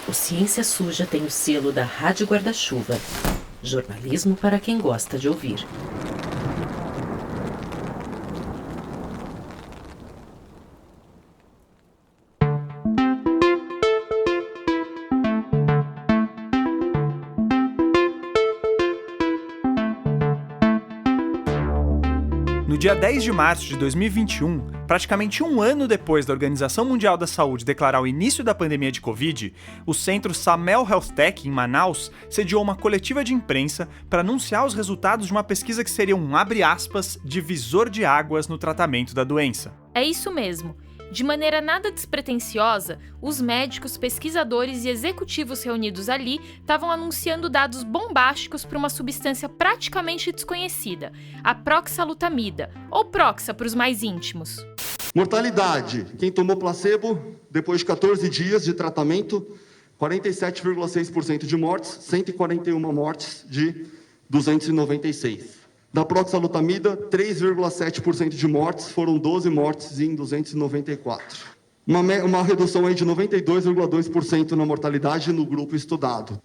O Ciência Suja tem o selo da Rádio Guarda-Chuva. Jornalismo para quem gosta de ouvir. No dia 10 de março de 2021, praticamente um ano depois da Organização Mundial da Saúde declarar o início da pandemia de Covid, o centro Samel Health Tech, em Manaus, sediou uma coletiva de imprensa para anunciar os resultados de uma pesquisa que seria um, abre aspas, divisor de águas no tratamento da doença. É isso mesmo. De maneira nada despretensiosa, os médicos, pesquisadores e executivos reunidos ali estavam anunciando dados bombásticos para uma substância praticamente desconhecida, a proxalutamida, ou proxa para os mais íntimos. Mortalidade. Quem tomou placebo, depois de 14 dias de tratamento, 47,6% de mortes, 141 mortes de 296. Da proxalutamida, 3,7% de mortes, foram 12 mortes em 294. Uma redução aí de 92,2% na mortalidade no grupo estudado.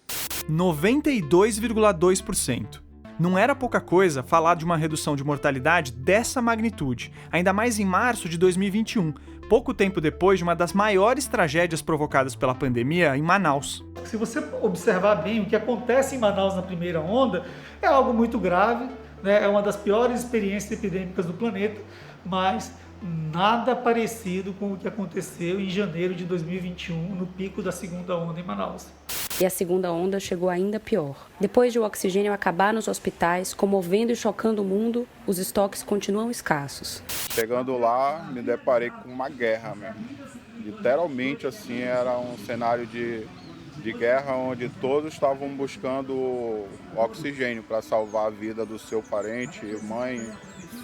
92,2%. Não era pouca coisa falar de uma redução de mortalidade dessa magnitude, ainda mais em março de 2021, pouco tempo depois de uma das maiores tragédias provocadas pela pandemia em Manaus. Se você observar bem o que acontece em Manaus na primeira onda, é algo muito grave, né? É uma das piores experiências epidêmicas do planeta, mas nada parecido com o que aconteceu em janeiro de 2021, no pico da segunda onda em Manaus. E a segunda onda chegou ainda pior. Depois de o oxigênio acabar nos hospitais, comovendo e chocando o mundo, os estoques continuam escassos. Chegando lá, me deparei com uma guerra mesmo. Literalmente, assim, era um cenário de guerra onde todos estavam buscando oxigênio para salvar a vida do seu parente, mãe,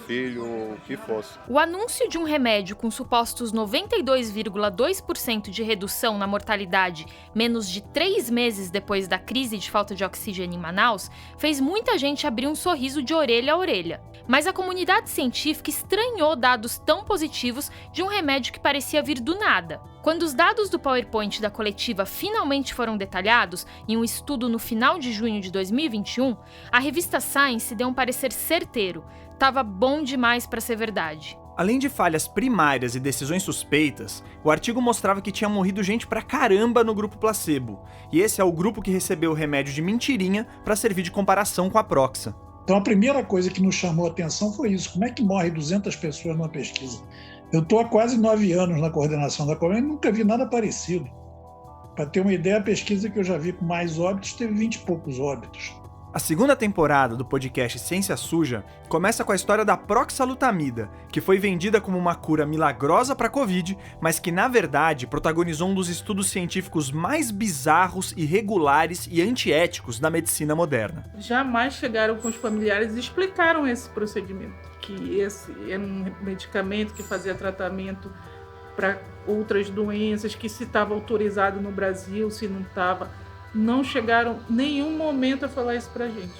filho, o que fosse. O anúncio de um remédio com supostos 92,2% de redução na mortalidade menos de 3 meses depois da crise de falta de oxigênio em Manaus fez muita gente abrir um sorriso de orelha a orelha. Mas a comunidade científica estranhou dados tão positivos de um remédio que parecia vir do nada. Quando os dados do PowerPoint da coletiva finalmente foram detalhados em um estudo no final de junho de 2021, a revista Science deu um parecer certeiro. Tava bom demais para ser verdade. Além de falhas primárias e decisões suspeitas, o artigo mostrava que tinha morrido gente pra caramba no grupo placebo. E esse é o grupo que recebeu o remédio de mentirinha para servir de comparação com a proxa. Então a primeira coisa que nos chamou a atenção foi isso. Como é que morre 200 pessoas numa pesquisa? Eu estou há quase 9 anos na coordenação da colônia e nunca vi nada parecido. Para ter uma ideia, a pesquisa que eu já vi com mais óbitos teve 20 e poucos óbitos. A segunda temporada do podcast Ciência Suja começa com a história da proxalutamida, que foi vendida como uma cura milagrosa para a Covid, mas que, na verdade, protagonizou um dos estudos científicos mais bizarros, irregulares e antiéticos da medicina moderna. Jamais chegaram com os familiares e explicaram esse procedimento, que esse era um medicamento que fazia tratamento para outras doenças, que se estava autorizado no Brasil, se não estava. Não chegaram em nenhum momento a falar isso pra gente.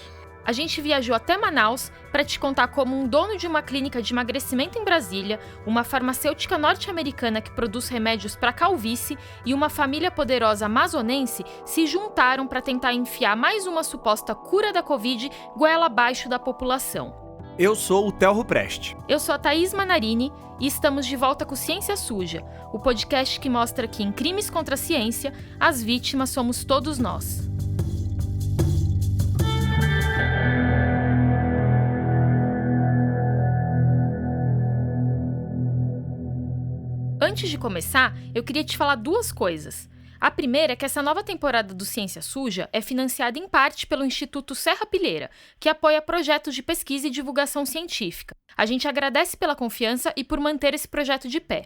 A gente viajou até Manaus para te contar como um dono de uma clínica de emagrecimento em Brasília, uma farmacêutica norte-americana que produz remédios para calvície e uma família poderosa amazonense se juntaram para tentar enfiar mais uma suposta cura da Covid goela abaixo da população. Eu sou o Theo Ruprest. Eu sou a Thaís Manarini e estamos de volta com Ciência Suja, o podcast que mostra que em crimes contra a ciência, as vítimas somos todos nós. Antes de começar, eu queria te falar 2 coisas. A primeira é que essa nova temporada do Ciência Suja é financiada em parte pelo Instituto Serra Pilheira, que apoia projetos de pesquisa e divulgação científica. A gente agradece pela confiança e por manter esse projeto de pé.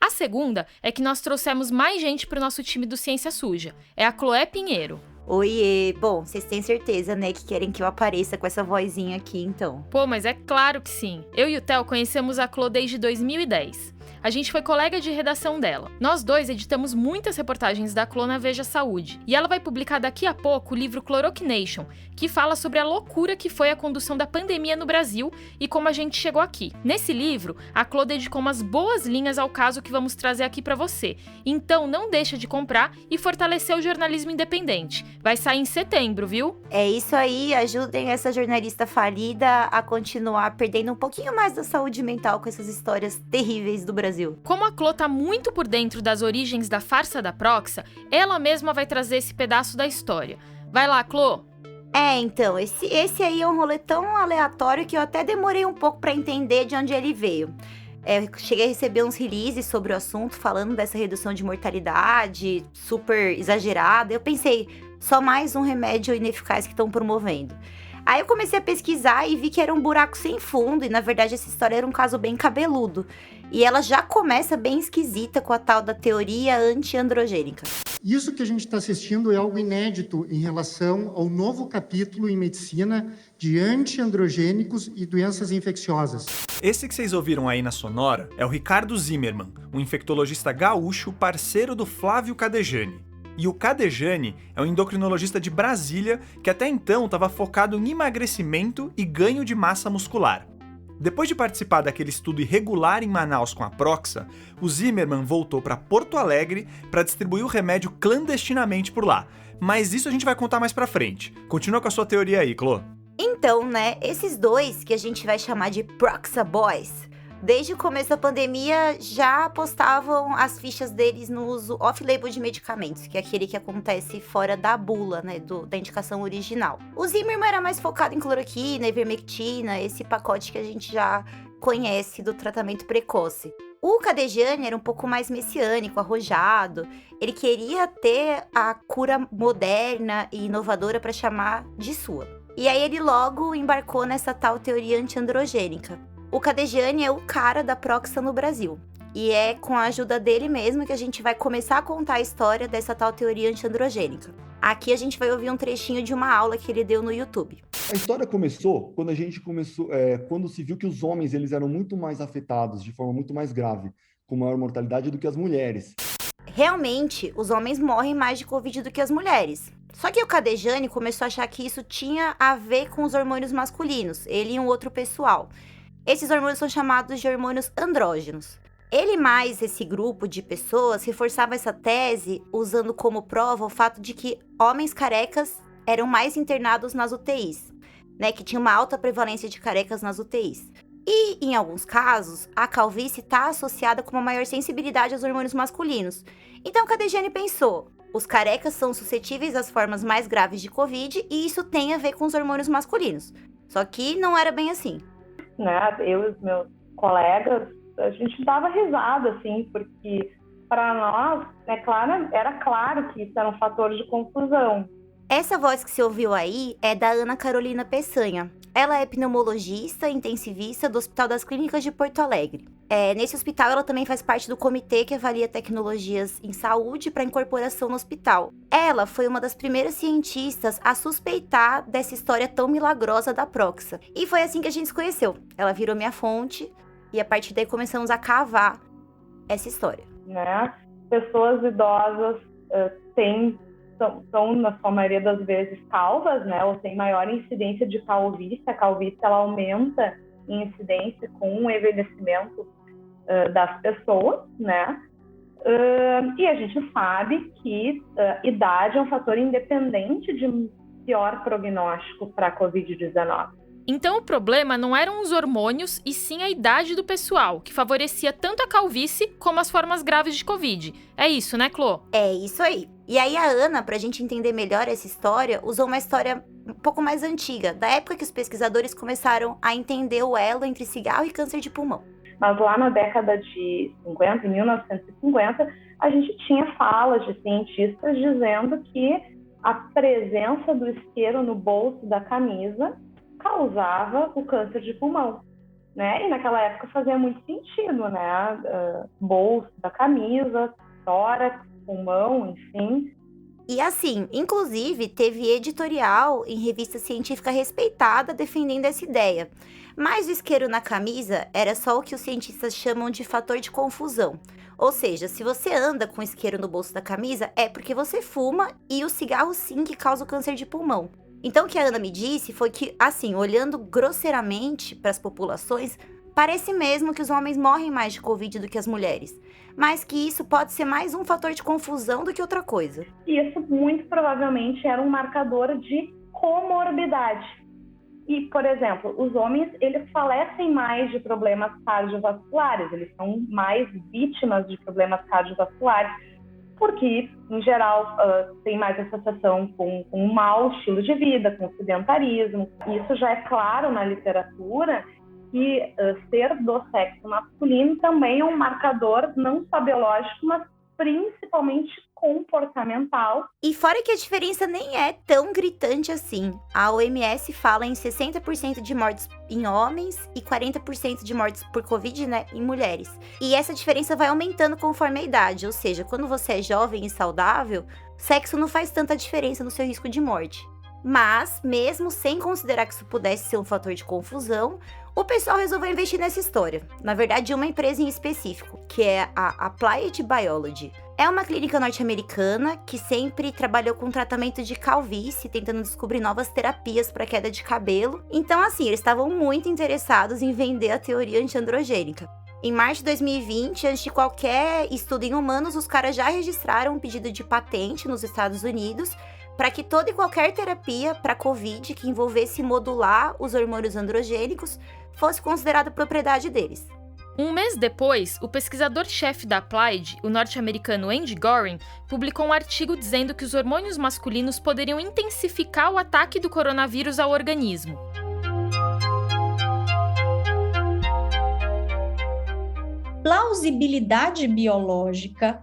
A segunda é que nós trouxemos mais gente para o nosso time do Ciência Suja. É a Chloé Pinheiro. Oiê! Bom, vocês têm certeza, né, que querem que eu apareça com essa vozinha aqui, então? Pô, mas é claro que sim. Eu e o Theo conhecemos a Chloé desde 2010. A gente foi colega de redação dela. Nós dois editamos muitas reportagens da Clô na Veja Saúde. E ela vai publicar daqui a pouco o livro Chloroquination, que fala sobre a loucura que foi a condução da pandemia no Brasil e como a gente chegou aqui. Nesse livro, a Clô dedicou umas boas linhas ao caso que vamos trazer aqui pra você. Então não deixa de comprar e fortalecer o jornalismo independente. Vai sair em setembro, viu? É isso aí, ajudem essa jornalista falida a continuar perdendo um pouquinho mais da saúde mental com essas histórias terríveis do Brasil. Como a Clô tá muito por dentro das origens da farsa da Proxa, ela mesma vai trazer esse pedaço da história. Vai lá, Clô! Então, esse aí é um rolê tão aleatório que eu até demorei um pouco pra entender de onde ele veio. Cheguei a receber uns releases sobre o assunto, falando dessa redução de mortalidade, super exagerada. Eu pensei, só mais um remédio ineficaz que estão promovendo. Aí eu comecei a pesquisar e vi que era um buraco sem fundo, e na verdade essa história era um caso bem cabeludo. E ela já começa bem esquisita com a tal da teoria anti-androgênica. Isso que a gente está assistindo é algo inédito em relação ao novo capítulo em medicina de anti-androgênicos e doenças infecciosas. Esse que vocês ouviram aí na sonora é o Ricardo Zimmermann, um infectologista gaúcho parceiro do Flávio Cadejani. E o Cadejani é um endocrinologista de Brasília que até então estava focado em emagrecimento e ganho de massa muscular. Depois de participar daquele estudo irregular em Manaus com a Proxa, o Zimmermann voltou para Porto Alegre para distribuir o remédio clandestinamente por lá. Mas isso a gente vai contar mais pra frente. Continua com a sua teoria aí, Clô. Então, esses dois que a gente vai chamar de Proxa Boys, desde o começo da pandemia já postavam as fichas deles no uso off-label de medicamentos, que é aquele que acontece fora da bula, da indicação original. O Zimmermann era mais focado em cloroquina, ivermectina, esse pacote que a gente já conhece do tratamento precoce. O Cadejani era um pouco mais messiânico, arrojado. Ele queria ter a cura moderna e inovadora para chamar de sua. E aí ele logo embarcou nessa tal teoria anti-androgênica. O Cadejani é o cara da Proxa no Brasil. E é com a ajuda dele mesmo que a gente vai começar a contar a história dessa tal teoria anti-androgênica. Aqui a gente vai ouvir um trechinho de uma aula que ele deu no YouTube. A história começou quando se viu que os homens eles eram muito mais afetados de forma muito mais grave, com maior mortalidade do que as mulheres. Realmente, os homens morrem mais de Covid do que as mulheres. Só que o Cadejani começou a achar que isso tinha a ver com os hormônios masculinos, ele e um outro pessoal. Esses hormônios são chamados de hormônios andrógenos. Ele mais esse grupo de pessoas reforçava essa tese usando como prova o fato de que homens carecas eram mais internados nas UTIs, que tinha uma alta prevalência de carecas nas UTIs. E, em alguns casos, a calvície está associada com uma maior sensibilidade aos hormônios masculinos. Então, Cadejani pensou, os carecas são suscetíveis às formas mais graves de Covid e isso tem a ver com os hormônios masculinos. Só que não era bem assim. Eu e os meus colegas, a gente dava risada, assim, porque para nós, era claro que isso era um fator de confusão. Essa voz que você ouviu aí é da Ana Carolina Peçanha. Ela é pneumologista e intensivista do Hospital das Clínicas de Porto Alegre. Nesse hospital, ela também faz parte do comitê que avalia tecnologias em saúde para incorporação no hospital. Ela foi uma das primeiras cientistas a suspeitar dessa história tão milagrosa da Proxa. E foi assim que a gente se conheceu. Ela virou minha fonte e a partir daí começamos a cavar essa história. Pessoas idosas são, na sua maioria das vezes, calvas, ou tem maior incidência de calvície. A calvície ela aumenta em incidência com o envelhecimento das pessoas, e a gente sabe que idade é um fator independente de pior prognóstico para a Covid-19. Então o problema não eram os hormônios e sim a idade do pessoal, que favorecia tanto a calvície como as formas graves de Covid. É isso, né, Clô? É isso aí. E aí a Ana, pra gente entender melhor essa história, usou uma história um pouco mais antiga, da época que os pesquisadores começaram a entender o elo entre cigarro e câncer de pulmão. Mas lá na década de 50, em 1950, a gente tinha falas de cientistas dizendo que a presença do isqueiro no bolso da camisa causava o câncer de pulmão, E naquela época fazia muito sentido, Bolso da camisa, tórax, pulmão, enfim. E assim, inclusive, teve editorial em revista científica respeitada defendendo essa ideia. Mas o isqueiro na camisa era só o que os cientistas chamam de fator de confusão. Ou seja, se você anda com isqueiro no bolso da camisa, é porque você fuma e o cigarro sim que causa o câncer de pulmão. Então o que a Ana me disse foi que, assim, olhando grosseiramente para as populações, parece mesmo que os homens morrem mais de Covid do que as mulheres, mas que isso pode ser mais um fator de confusão do que outra coisa. Isso muito provavelmente era um marcador de comorbidade. E, por exemplo, os homens, eles falecem mais de problemas cardiovasculares, eles são mais vítimas de problemas cardiovasculares, porque, em geral, tem mais associação com um mau estilo de vida, com sedentarismo. Isso já é claro na literatura, que ser do sexo masculino também é um marcador não só biológico, mas principalmente comportamental. E fora que a diferença nem é tão gritante assim. A OMS fala em 60% de mortes em homens e 40% de mortes por Covid, né, em mulheres. E essa diferença vai aumentando conforme a idade, ou seja, quando você é jovem e saudável, sexo não faz tanta diferença no seu risco de morte. Mas, mesmo sem considerar que isso pudesse ser um fator de confusão, o pessoal resolveu investir nessa história. Na verdade, uma empresa em específico, que é a Applied Biology. É uma clínica norte-americana que sempre trabalhou com tratamento de calvície, tentando descobrir novas terapias para queda de cabelo. Então, assim, eles estavam muito interessados em vender a teoria antiandrogênica. Em março de 2020, antes de qualquer estudo em humanos, os caras já registraram um pedido de patente nos Estados Unidos para que toda e qualquer terapia para Covid que envolvesse modular os hormônios androgênicos fosse considerada propriedade deles. Um mês depois, o pesquisador-chefe da Applied, o norte-americano Andy Gorin, publicou um artigo dizendo que os hormônios masculinos poderiam intensificar o ataque do coronavírus ao organismo. Plausibilidade biológica,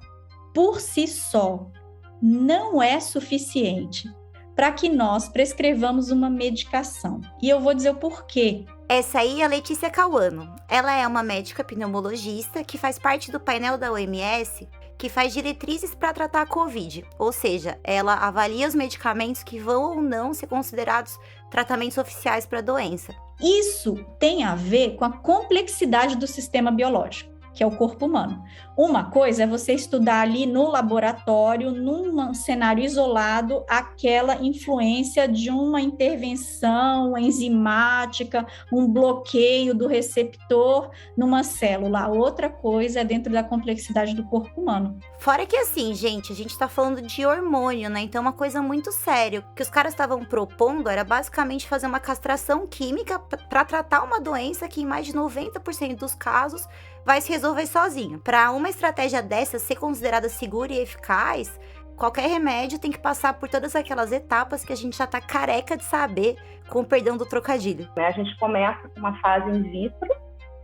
por si só, não é suficiente para que nós prescrevamos uma medicação. E eu vou dizer o porquê. Essa aí é a Letícia Cauano. Ela é uma médica pneumologista que faz parte do painel da OMS que faz diretrizes para tratar a Covid. Ou seja, ela avalia os medicamentos que vão ou não ser considerados tratamentos oficiais para a doença. Isso tem a ver com a complexidade do sistema biológico, que é o corpo humano. Uma coisa é você estudar ali no laboratório, num cenário isolado, aquela influência de uma intervenção enzimática, um bloqueio do receptor numa célula. Outra coisa é dentro da complexidade do corpo humano. Fora que assim, gente, a gente tá falando de hormônio, né? Então é uma coisa muito séria. O que os caras estavam propondo era basicamente fazer uma castração química para tratar uma doença que em mais de 90% dos casos vai se resolver sozinho. Para uma estratégia dessa ser considerada segura e eficaz, qualquer remédio tem que passar por todas aquelas etapas que a gente já tá careca de saber, com o perdão do trocadilho. A gente começa com uma fase in vitro,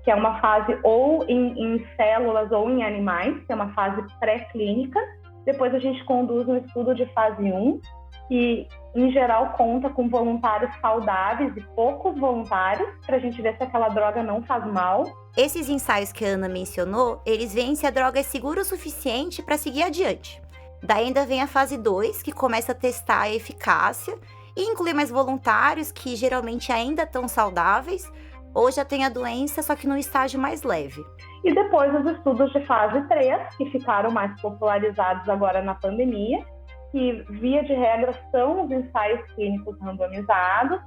que é uma fase ou em células ou em animais, que é uma fase pré-clínica. Depois a gente conduz um estudo de fase 1, que em geral conta com voluntários saudáveis e poucos voluntários, para a gente ver se aquela droga não faz mal. Esses ensaios que a Ana mencionou, eles veem se a droga é segura o suficiente para seguir adiante. Daí ainda vem a fase 2, que começa a testar a eficácia e inclui mais voluntários que geralmente ainda estão saudáveis ou já têm a doença, só que num estágio mais leve. E depois os estudos de fase 3, que ficaram mais popularizados agora na pandemia, que via de regra são os ensaios clínicos randomizados,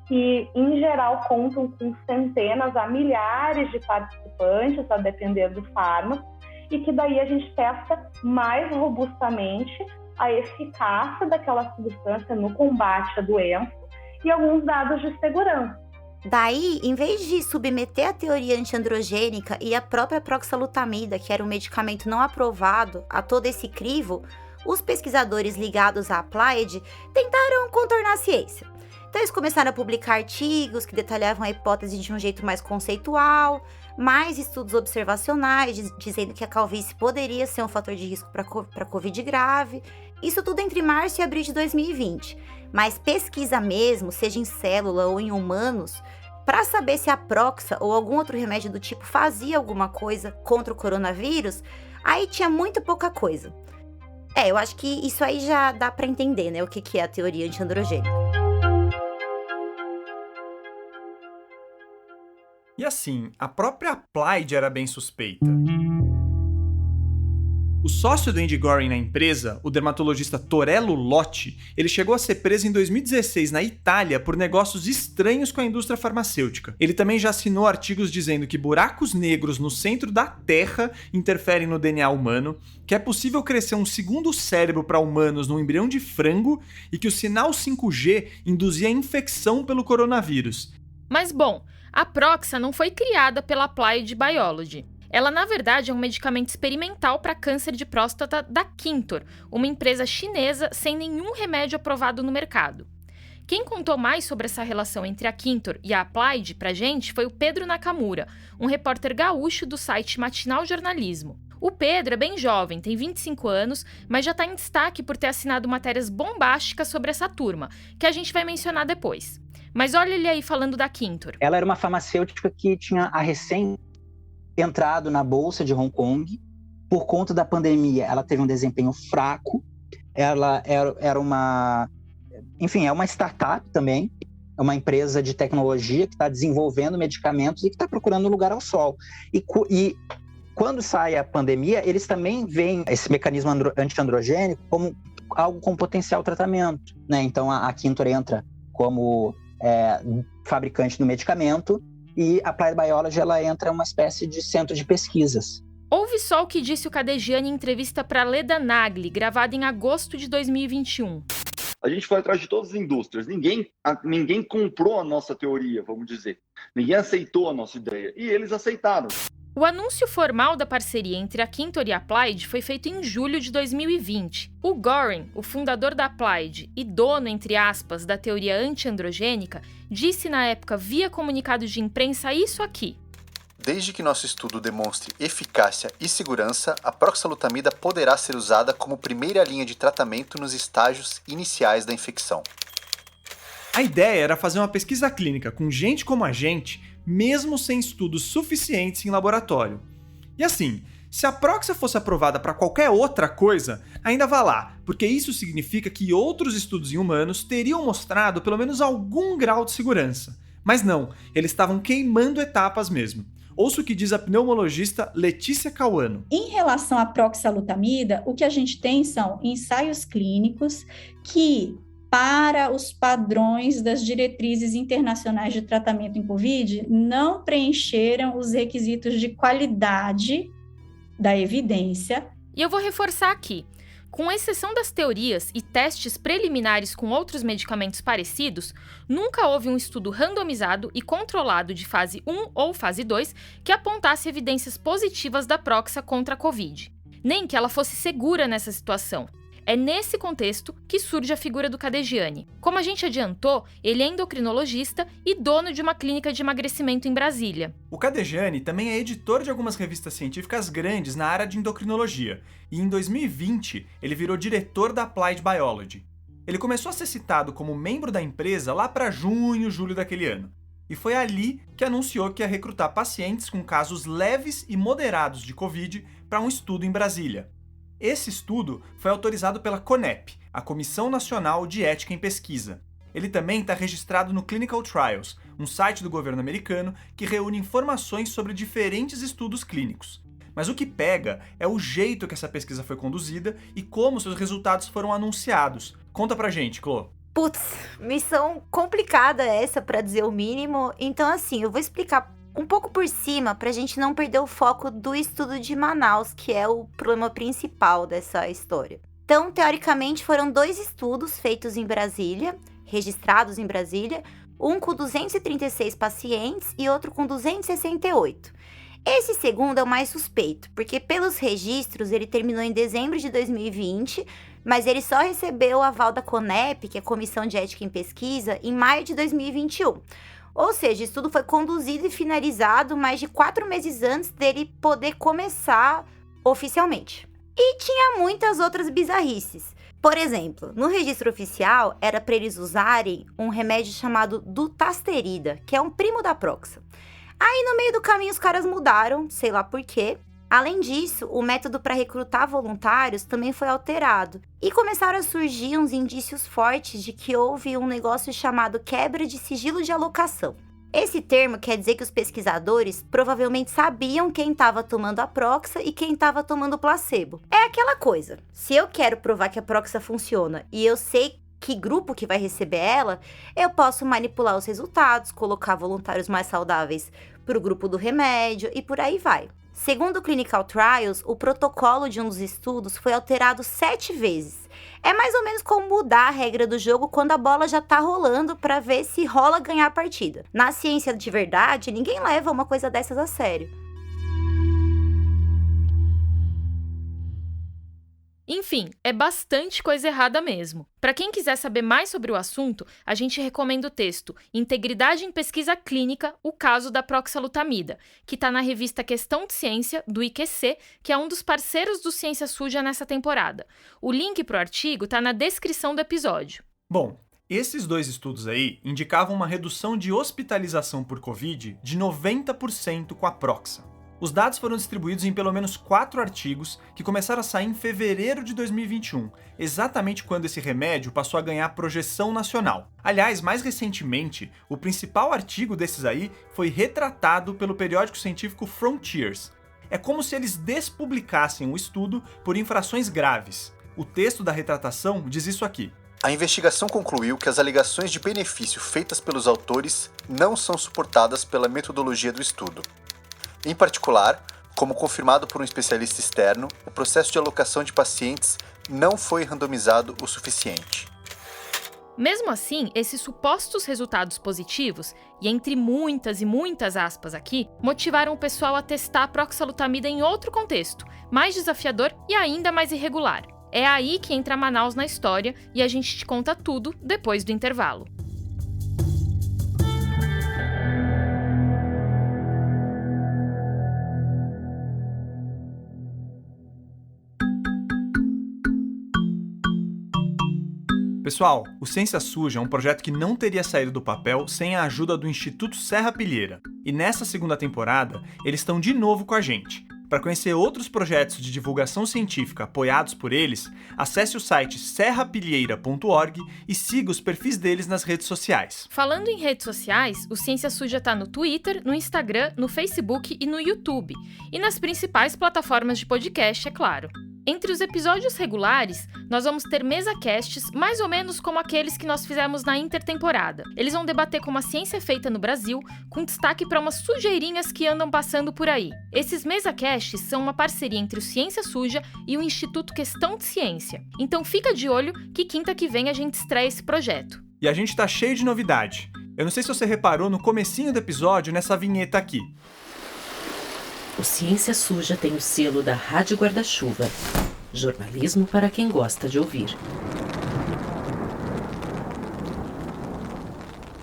que em geral contam com centenas a milhares de participantes, a depender do fármaco, e que daí a gente testa mais robustamente a eficácia daquela substância no combate à doença e alguns dados de segurança. Daí, em vez de submeter a teoria antiandrogênica e a própria proxalutamida, que era um medicamento não aprovado, a todo esse crivo, os pesquisadores ligados à Applied tentaram contornar a ciência. Então eles começaram a publicar artigos que detalhavam a hipótese de um jeito mais conceitual, mais estudos observacionais, dizendo que a calvície poderia ser um fator de risco para Covid grave. Isso tudo entre março e abril de 2020. Mas pesquisa mesmo, seja em célula ou em humanos, para saber se a Proxa ou algum outro remédio do tipo fazia alguma coisa contra o coronavírus, aí tinha muito pouca coisa. Eu acho que isso aí já dá pra entender, né, o que é a teoria antiandrogênica. E assim, a própria Applied era bem suspeita. O sócio do Andy Goring na empresa, o dermatologista Torello Lotti, ele chegou a ser preso em 2016 na Itália por negócios estranhos com a indústria farmacêutica. Ele também já assinou artigos dizendo que buracos negros no centro da Terra interferem no DNA humano, que é possível crescer um segundo cérebro para humanos num embrião de frango e que o sinal 5G induzia infecção pelo coronavírus. Mas bom, a Proxa não foi criada pela Applied Biology. Ela, na verdade, é um medicamento experimental para câncer de próstata da Quintor, uma empresa chinesa sem nenhum remédio aprovado no mercado. Quem contou mais sobre essa relação entre a Quintor e a Applied pra gente foi o Pedro Nakamura, um repórter gaúcho do site Matinal Jornalismo. O Pedro é bem jovem, tem 25 anos, mas já está em destaque por ter assinado matérias bombásticas sobre essa turma, que a gente vai mencionar depois. Mas olha ele aí falando da Quintor. Ela era uma farmacêutica que tinha a recém entrado na Bolsa de Hong Kong. Por conta da pandemia, ela teve um desempenho fraco. Ela era uma... Enfim, é uma startup também. É uma empresa de tecnologia que está desenvolvendo medicamentos e que está procurando lugar ao sol. E quando sai a pandemia, eles também veem esse mecanismo antiandrogênico como algo com potencial tratamento, né? Então, a Quintor entra como fabricante do medicamento e a Applied Biology ela entra uma espécie de centro de pesquisas. Ouve só o que disse o Cadegiani em entrevista para Leda Nagli, gravada em agosto de 2021. A gente foi atrás de todas as indústrias. Ninguém comprou a nossa teoria, vamos dizer. Ninguém aceitou a nossa ideia. E eles aceitaram. O anúncio formal da parceria entre a Quintor e a Applied foi feito em julho de 2020. O Goring, o fundador da Applied e dono, entre aspas, da teoria antiandrogênica, disse na época via comunicado de imprensa isso aqui. Desde que nosso estudo demonstre eficácia e segurança, a proxalutamida poderá ser usada como primeira linha de tratamento nos estágios iniciais da infecção. A ideia era fazer uma pesquisa clínica com gente como a gente, mesmo sem estudos suficientes em laboratório. E assim, se a Proxa fosse aprovada para qualquer outra coisa, ainda vá lá, porque isso significa que outros estudos em humanos teriam mostrado pelo menos algum grau de segurança. Mas não, eles estavam queimando etapas mesmo. Ouça o que diz a pneumologista Letícia Cauano. Em relação à proxalutamida, o que a gente tem são ensaios clínicos que, para os padrões das diretrizes internacionais de tratamento em Covid, não preencheram os requisitos de qualidade da evidência. E eu vou reforçar aqui. Com exceção das teorias e testes preliminares com outros medicamentos parecidos, nunca houve um estudo randomizado e controlado de fase 1 ou fase 2 que apontasse evidências positivas da Proxa contra a Covid, nem que ela fosse segura nessa situação. É nesse contexto que surge a figura do Cadegiani. Como a gente adiantou, ele é endocrinologista e dono de uma clínica de emagrecimento em Brasília. O Cadegiani também é editor de algumas revistas científicas grandes na área de endocrinologia, e em 2020 ele virou diretor da Applied Biology. Ele começou a ser citado como membro da empresa lá para junho, julho daquele ano. E foi ali que anunciou que ia recrutar pacientes com casos leves e moderados de Covid para um estudo em Brasília. Esse estudo foi autorizado pela CONEP, a Comissão Nacional de Ética em Pesquisa. Ele também está registrado no Clinical Trials, um site do governo americano que reúne informações sobre diferentes estudos clínicos. Mas o que pega é o jeito que essa pesquisa foi conduzida e como seus resultados foram anunciados. Conta pra gente, Clô. Putz, missão complicada essa, pra dizer o mínimo. Então, assim, eu vou explicar um pouco por cima, para a gente não perder o foco do estudo de Manaus, que é o problema principal dessa história. Então, teoricamente, foram 2 estudos feitos em Brasília, registrados em Brasília, um com 236 pacientes e outro com 268. Esse segundo é o mais suspeito, porque pelos registros ele terminou em dezembro de 2020, mas ele só recebeu o aval da CONEP, que é a Comissão de Ética em Pesquisa, em maio de 2021. Ou seja, o estudo foi conduzido e finalizado mais de 4 meses antes dele poder começar oficialmente. E tinha muitas outras bizarrices. Por exemplo, no registro oficial era para eles usarem um remédio chamado dutasterida, que é um primo da Proxa. Aí no meio do caminho os caras mudaram, sei lá por quê, Além disso, o método para recrutar voluntários também foi alterado. E começaram a surgir uns indícios fortes de que houve um negócio chamado quebra de sigilo de alocação. Esse termo quer dizer que os pesquisadores provavelmente sabiam quem estava tomando a Proxa e quem estava tomando o placebo. É aquela coisa, se eu quero provar que a Proxa funciona e eu sei que grupo que vai receber ela, eu posso manipular os resultados, colocar voluntários mais saudáveis para o grupo do remédio e por aí vai. Segundo o Clinical Trials, o protocolo de um dos estudos foi alterado 7 vezes. É mais ou menos como mudar a regra do jogo quando a bola já tá rolando para ver se rola ganhar a partida. Na ciência de verdade, ninguém leva uma coisa dessas a sério. Enfim, é bastante coisa errada mesmo. Para quem quiser saber mais sobre o assunto, a gente recomenda o texto Integridade em Pesquisa Clínica, o caso da proxalutamida, que está na revista Questão de Ciência, do IQC, que é um dos parceiros do Ciência Suja nessa temporada. O link para o artigo está na descrição do episódio. Bom, esses 2 estudos aí indicavam uma redução de hospitalização por Covid de 90% com a Proxa. Os dados foram distribuídos em pelo menos 4 artigos que começaram a sair em fevereiro de 2021, exatamente quando esse remédio passou a ganhar projeção nacional. Aliás, mais recentemente, o principal artigo desses aí foi retratado pelo periódico científico Frontiers. É como se eles despublicassem o estudo por infrações graves. O texto da retratação diz isso aqui. A investigação concluiu que as alegações de benefício feitas pelos autores não são suportadas pela metodologia do estudo. Em particular, como confirmado por um especialista externo, o processo de alocação de pacientes não foi randomizado o suficiente. Mesmo assim, esses supostos resultados positivos, e entre muitas e muitas aspas aqui, motivaram o pessoal a testar a proxalutamida em outro contexto, mais desafiador e ainda mais irregular. É aí que entra Manaus na história e a gente te conta tudo depois do intervalo. Pessoal, o Ciência Suja é um projeto que não teria saído do papel sem a ajuda do Instituto Serra Pilheira. E nessa segunda temporada, eles estão de novo com a gente. Para conhecer outros projetos de divulgação científica apoiados por eles, acesse o site serrapilheira.org e siga os perfis deles nas redes sociais. Falando em redes sociais, o Ciência Suja está no Twitter, no Instagram, no Facebook e no YouTube. E nas principais plataformas de podcast, é claro. Entre os episódios regulares, nós vamos ter mesa-casts mais ou menos como aqueles que nós fizemos na intertemporada. Eles vão debater como a ciência é feita no Brasil, com destaque para umas sujeirinhas que andam passando por aí. Esses mesa-casts são uma parceria entre o Ciência Suja e o Instituto Questão de Ciência. Então fica de olho que quinta que vem a gente estreia esse projeto. E a gente tá cheio de novidade. Eu não sei se você reparou no comecinho do episódio nessa vinheta aqui. O Ciência Suja tem o selo da Rádio Guarda-Chuva. Jornalismo para quem gosta de ouvir.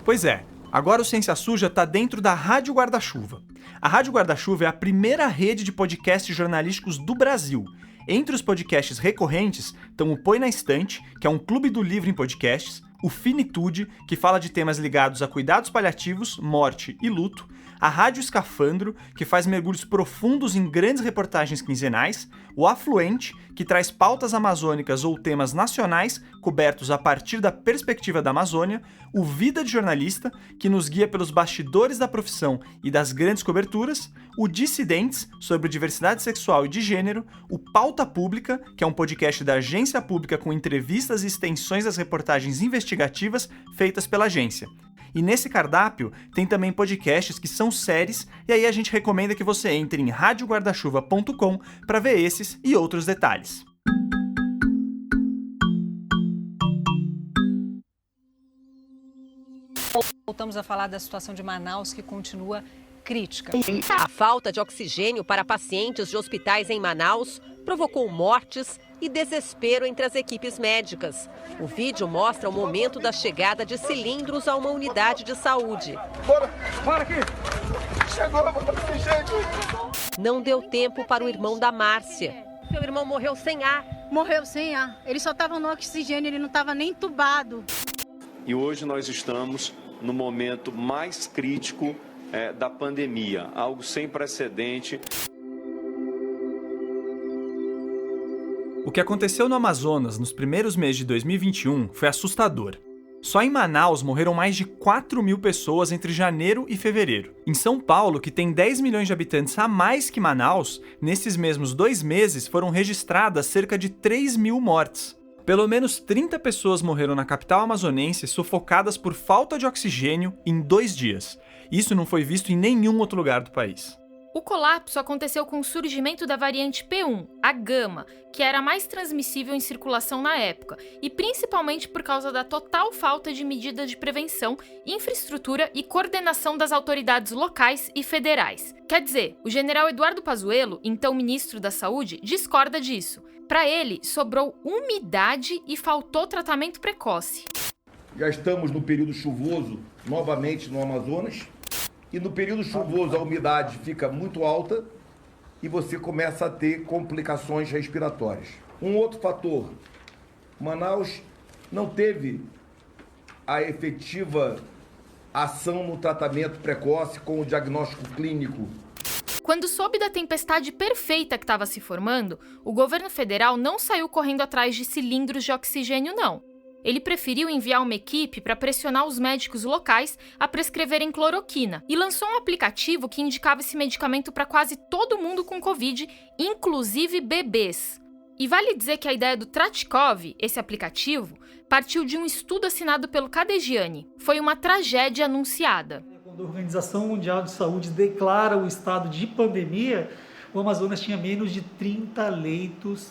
Pois é, agora o Ciência Suja está dentro da Rádio Guarda-Chuva. A Rádio Guarda-Chuva é a primeira rede de podcasts jornalísticos do Brasil. Entre os podcasts recorrentes estão o Põe na Estante, que é um clube do livro em podcasts, o Finitude, que fala de temas ligados a cuidados paliativos, morte e luto, a Rádio Escafandro, que faz mergulhos profundos em grandes reportagens quinzenais, o Afluente, que traz pautas amazônicas ou temas nacionais cobertos a partir da perspectiva da Amazônia, o Vida de Jornalista, que nos guia pelos bastidores da profissão e das grandes coberturas, o Dissidentes, sobre diversidade sexual e de gênero, o Pauta Pública, que é um podcast da agência pública com entrevistas e extensões das reportagens investigativas feitas pela agência. E nesse cardápio tem também podcasts que são séries, e aí a gente recomenda que você entre em radioguardachuva.com para ver esses e outros detalhes. Voltamos a falar da situação de Manaus, que continua crítica. A falta de oxigênio para pacientes de hospitais em Manaus provocou mortes e desespero entre as equipes médicas. O vídeo mostra o momento da chegada de cilindros a uma unidade de saúde. Bora aqui! Chegou, oxigênio! Não deu tempo para o irmão da Márcia. Seu irmão morreu sem ar. Morreu sem ar. Ele só estava no oxigênio, ele não estava nem entubado. E hoje nós estamos no momento mais crítico da pandemia, algo sem precedente. O que aconteceu no Amazonas nos primeiros meses de 2021 foi assustador. Só em Manaus morreram mais de 4.000 pessoas entre janeiro e fevereiro. Em São Paulo, que tem 10 milhões de habitantes a mais que Manaus, nesses mesmos 2 meses foram registradas cerca de 3.000 mortes. Pelo menos 30 pessoas morreram na capital amazonense sufocadas por falta de oxigênio em 2 dias. Isso não foi visto em nenhum outro lugar do país. O colapso aconteceu com o surgimento da variante P1, a Gama, que era a mais transmissível em circulação na época, e principalmente por causa da total falta de medidas de prevenção, infraestrutura e coordenação das autoridades locais e federais. Quer dizer, o general Eduardo Pazuello, então ministro da Saúde, discorda disso. Para ele, sobrou umidade e faltou tratamento precoce. Já estamos no período chuvoso, novamente no Amazonas. E no período chuvoso a umidade fica muito alta e você começa a ter complicações respiratórias. Um outro fator, Manaus não teve a efetiva ação no tratamento precoce com o diagnóstico clínico. Quando soube da tempestade perfeita que estava se formando, o governo federal não saiu correndo atrás de cilindros de oxigênio, não. Ele preferiu enviar uma equipe para pressionar os médicos locais a prescreverem cloroquina e lançou um aplicativo que indicava esse medicamento para quase todo mundo com Covid, inclusive bebês. E vale dizer que a ideia do Tratikov, esse aplicativo, partiu de um estudo assinado pelo Cadegiani. Foi uma tragédia anunciada. Quando a Organização Mundial de Saúde declara o estado de pandemia, o Amazonas tinha menos de 30 leitos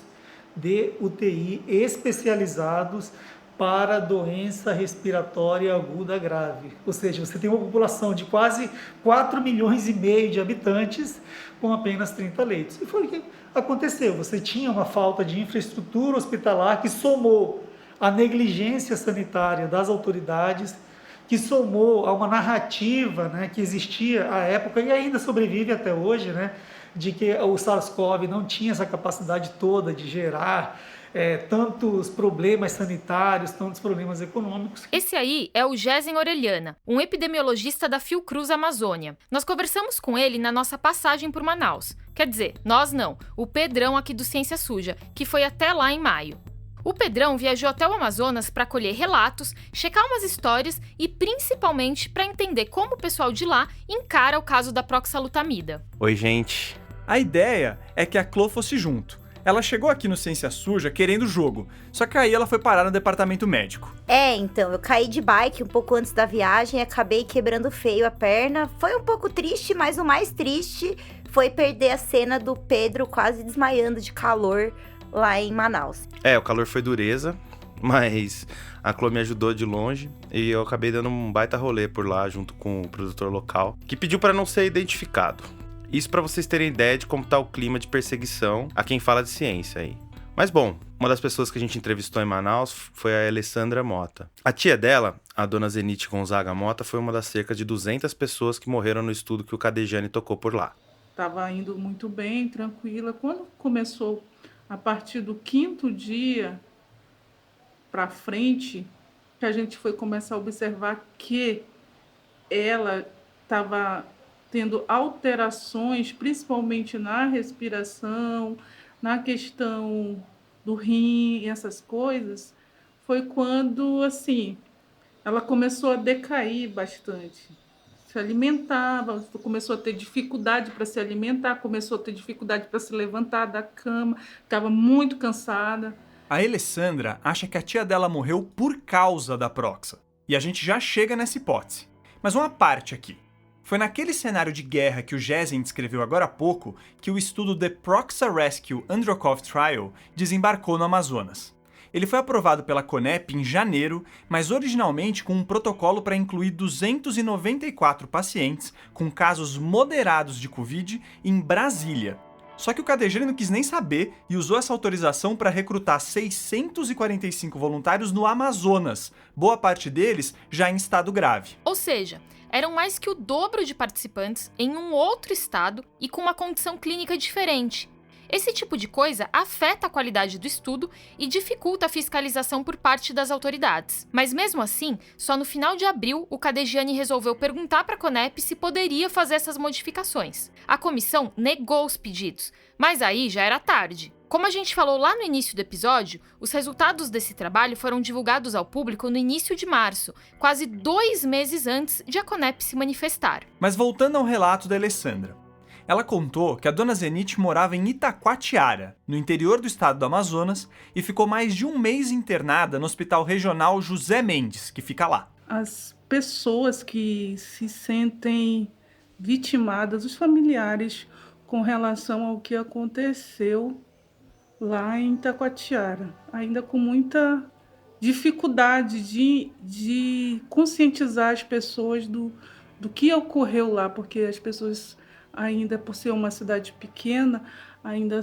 de UTI especializados para doença respiratória aguda grave. Ou seja, você tem uma população de quase 4,5 milhões de habitantes com apenas 30 leitos. E foi o que aconteceu. Você tinha uma falta de infraestrutura hospitalar que somou à negligência sanitária das autoridades, que somou a uma narrativa, né, que existia à época e ainda sobrevive até hoje, né, de que o SARS-CoV não tinha essa capacidade toda de gerar tantos problemas sanitários, tantos problemas econômicos. Esse aí é o Gésen Orellana, um epidemiologista da Fiocruz Amazônia. Nós conversamos com ele na nossa passagem por Manaus. Quer dizer, nós não, o Pedrão aqui do Ciência Suja, que foi até lá em maio. O Pedrão viajou até o Amazonas para colher relatos, checar umas histórias e principalmente para entender como o pessoal de lá encara o caso da proxalutamida. Oi, gente. A ideia é que a Clô fosse junto. Ela chegou aqui no Ciência Suja querendo o jogo, só que aí ela foi parar no departamento médico. Então, eu caí de bike um pouco antes da viagem e acabei quebrando feio a perna. Foi um pouco triste, mas o mais triste foi perder a cena do Pedro quase desmaiando de calor lá em Manaus. O calor foi dureza, mas a Clô me ajudou de longe e eu acabei dando um baita rolê por lá junto com o produtor local, que pediu para não ser identificado. Isso para vocês terem ideia de como tá o clima de perseguição a quem fala de ciência aí. Mas bom, uma das pessoas que a gente entrevistou em Manaus foi a Alessandra Mota. A tia dela, a dona Zenite Gonzaga Mota, foi uma das cerca de 200 pessoas que morreram no estudo que o Cadegiani tocou por lá. Estava indo muito bem, tranquila. Quando começou, a partir do 5º dia para frente, que a gente foi começar a observar que ela estava tendo alterações, principalmente na respiração, na questão do rim e essas coisas, foi quando, assim, ela começou a decair bastante. Se alimentava, começou a ter dificuldade para se alimentar, começou a ter dificuldade para se levantar da cama, ficava muito cansada. A Alessandra acha que a tia dela morreu por causa da proxa. E a gente já chega nessa hipótese. Mas uma parte aqui. Foi naquele cenário de guerra que o Gésen descreveu agora há pouco que o estudo The Proxa Rescue Androkov Trial desembarcou no Amazonas. Ele foi aprovado pela CONEP em janeiro, mas originalmente com um protocolo para incluir 294 pacientes com casos moderados de Covid em Brasília. Só que o Cadegiani não quis nem saber e usou essa autorização para recrutar 645 voluntários no Amazonas, boa parte deles já em estado grave. Ou seja, eram mais que o dobro de participantes em um outro estado e com uma condição clínica diferente. Esse tipo de coisa afeta a qualidade do estudo e dificulta a fiscalização por parte das autoridades. Mas mesmo assim, só no final de abril, o Cadegiani resolveu perguntar para a CONEP se poderia fazer essas modificações. A comissão negou os pedidos, mas aí já era tarde. Como a gente falou lá no início do episódio, os resultados desse trabalho foram divulgados ao público no início de março, quase 2 meses antes de a Conep se manifestar. Mas voltando ao relato da Alessandra. Ela contou que a dona Zenite morava em Itacoatiara, no interior do estado do Amazonas, e ficou mais de 1 mês internada no Hospital Regional José Mendes, que fica lá. As pessoas que se sentem vitimadas, os familiares, com relação ao que aconteceu lá em Itacoatiara, ainda com muita dificuldade de conscientizar as pessoas do que ocorreu lá, porque as pessoas, ainda por ser uma cidade pequena, ainda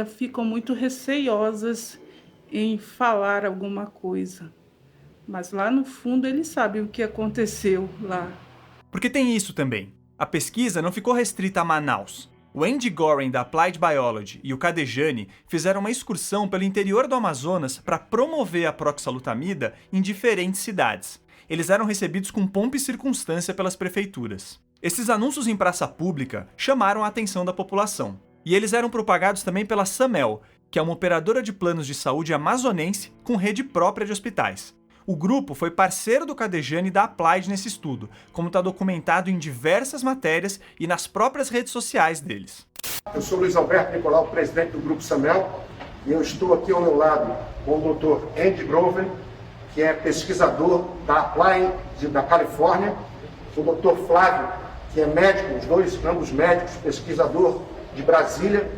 ficam muito receiosas em falar alguma coisa. Mas lá no fundo eles sabem o que aconteceu lá. Porque tem isso também. A pesquisa não ficou restrita a Manaus. O Andy Goren, da Applied Biology, e o Kadejane fizeram uma excursão pelo interior do Amazonas para promover a proxalutamida em diferentes cidades. Eles eram recebidos com pompa e circunstância pelas prefeituras. Esses anúncios em praça pública chamaram a atenção da população. E eles eram propagados também pela Samel, que é uma operadora de planos de saúde amazonense com rede própria de hospitais. O grupo foi parceiro do Kadejane e da Applied nesse estudo, como está documentado em diversas matérias e nas próprias redes sociais deles. Eu sou Luiz Alberto Nicolau, presidente do Grupo Samel, e eu estou aqui ao meu lado com o Dr. Andy Groven, que é pesquisador da Applied da Califórnia, o Dr. Flávio, que é médico, ambos médicos, pesquisador de Brasília,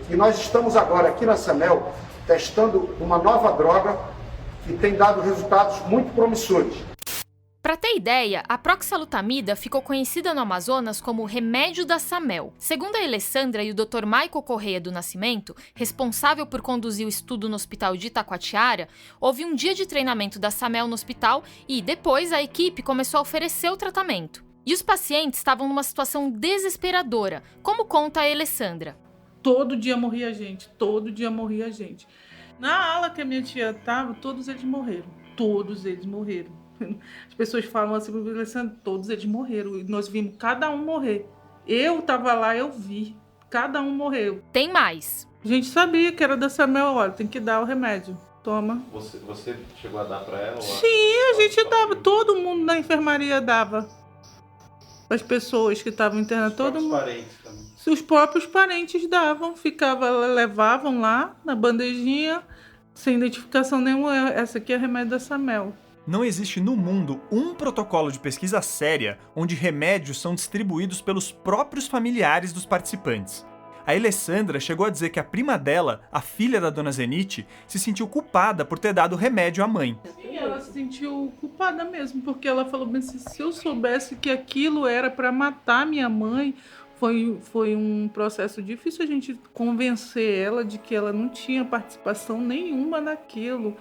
e nós estamos agora aqui na Samel testando uma nova droga que tem dado resultados muito promissores. Para ter ideia, a proxalutamida ficou conhecida no Amazonas como remédio da Samel. Segundo a Alessandra e o Dr. Michael Correia do Nascimento, responsável por conduzir o estudo no hospital de Itacoatiara, houve um dia de treinamento da Samel no hospital e, depois, a equipe começou a oferecer o tratamento. E os pacientes estavam numa situação desesperadora, como conta a Alessandra. Todo dia morria gente, todo dia morria gente. Na ala que a minha tia estava, todos eles morreram. Todos eles morreram. As pessoas falam assim, Alessandra, todos eles morreram. E nós vimos cada um morrer. Eu estava lá, eu vi. Cada um morreu. Tem mais. A gente sabia que era da Samel, olha, tem que dar o remédio. Toma. Você chegou a dar para ela? Sim, a gente dava. Todo mundo na enfermaria dava. As pessoas que estavam internadas, todo mundo. Parentes também. Os próprios parentes davam, levavam lá na bandejinha, sem identificação nenhuma. Essa aqui é remédio da Samel. Não existe no mundo um protocolo de pesquisa séria onde remédios são distribuídos pelos próprios familiares dos participantes. A Alessandra chegou a dizer que a prima dela, a filha da dona Zenite, se sentiu culpada por ter dado remédio à mãe. Sim, ela se sentiu culpada mesmo, porque ela falou, se eu soubesse que aquilo era para matar minha mãe, foi um processo difícil a gente convencer ela de que ela não tinha participação nenhuma naquilo,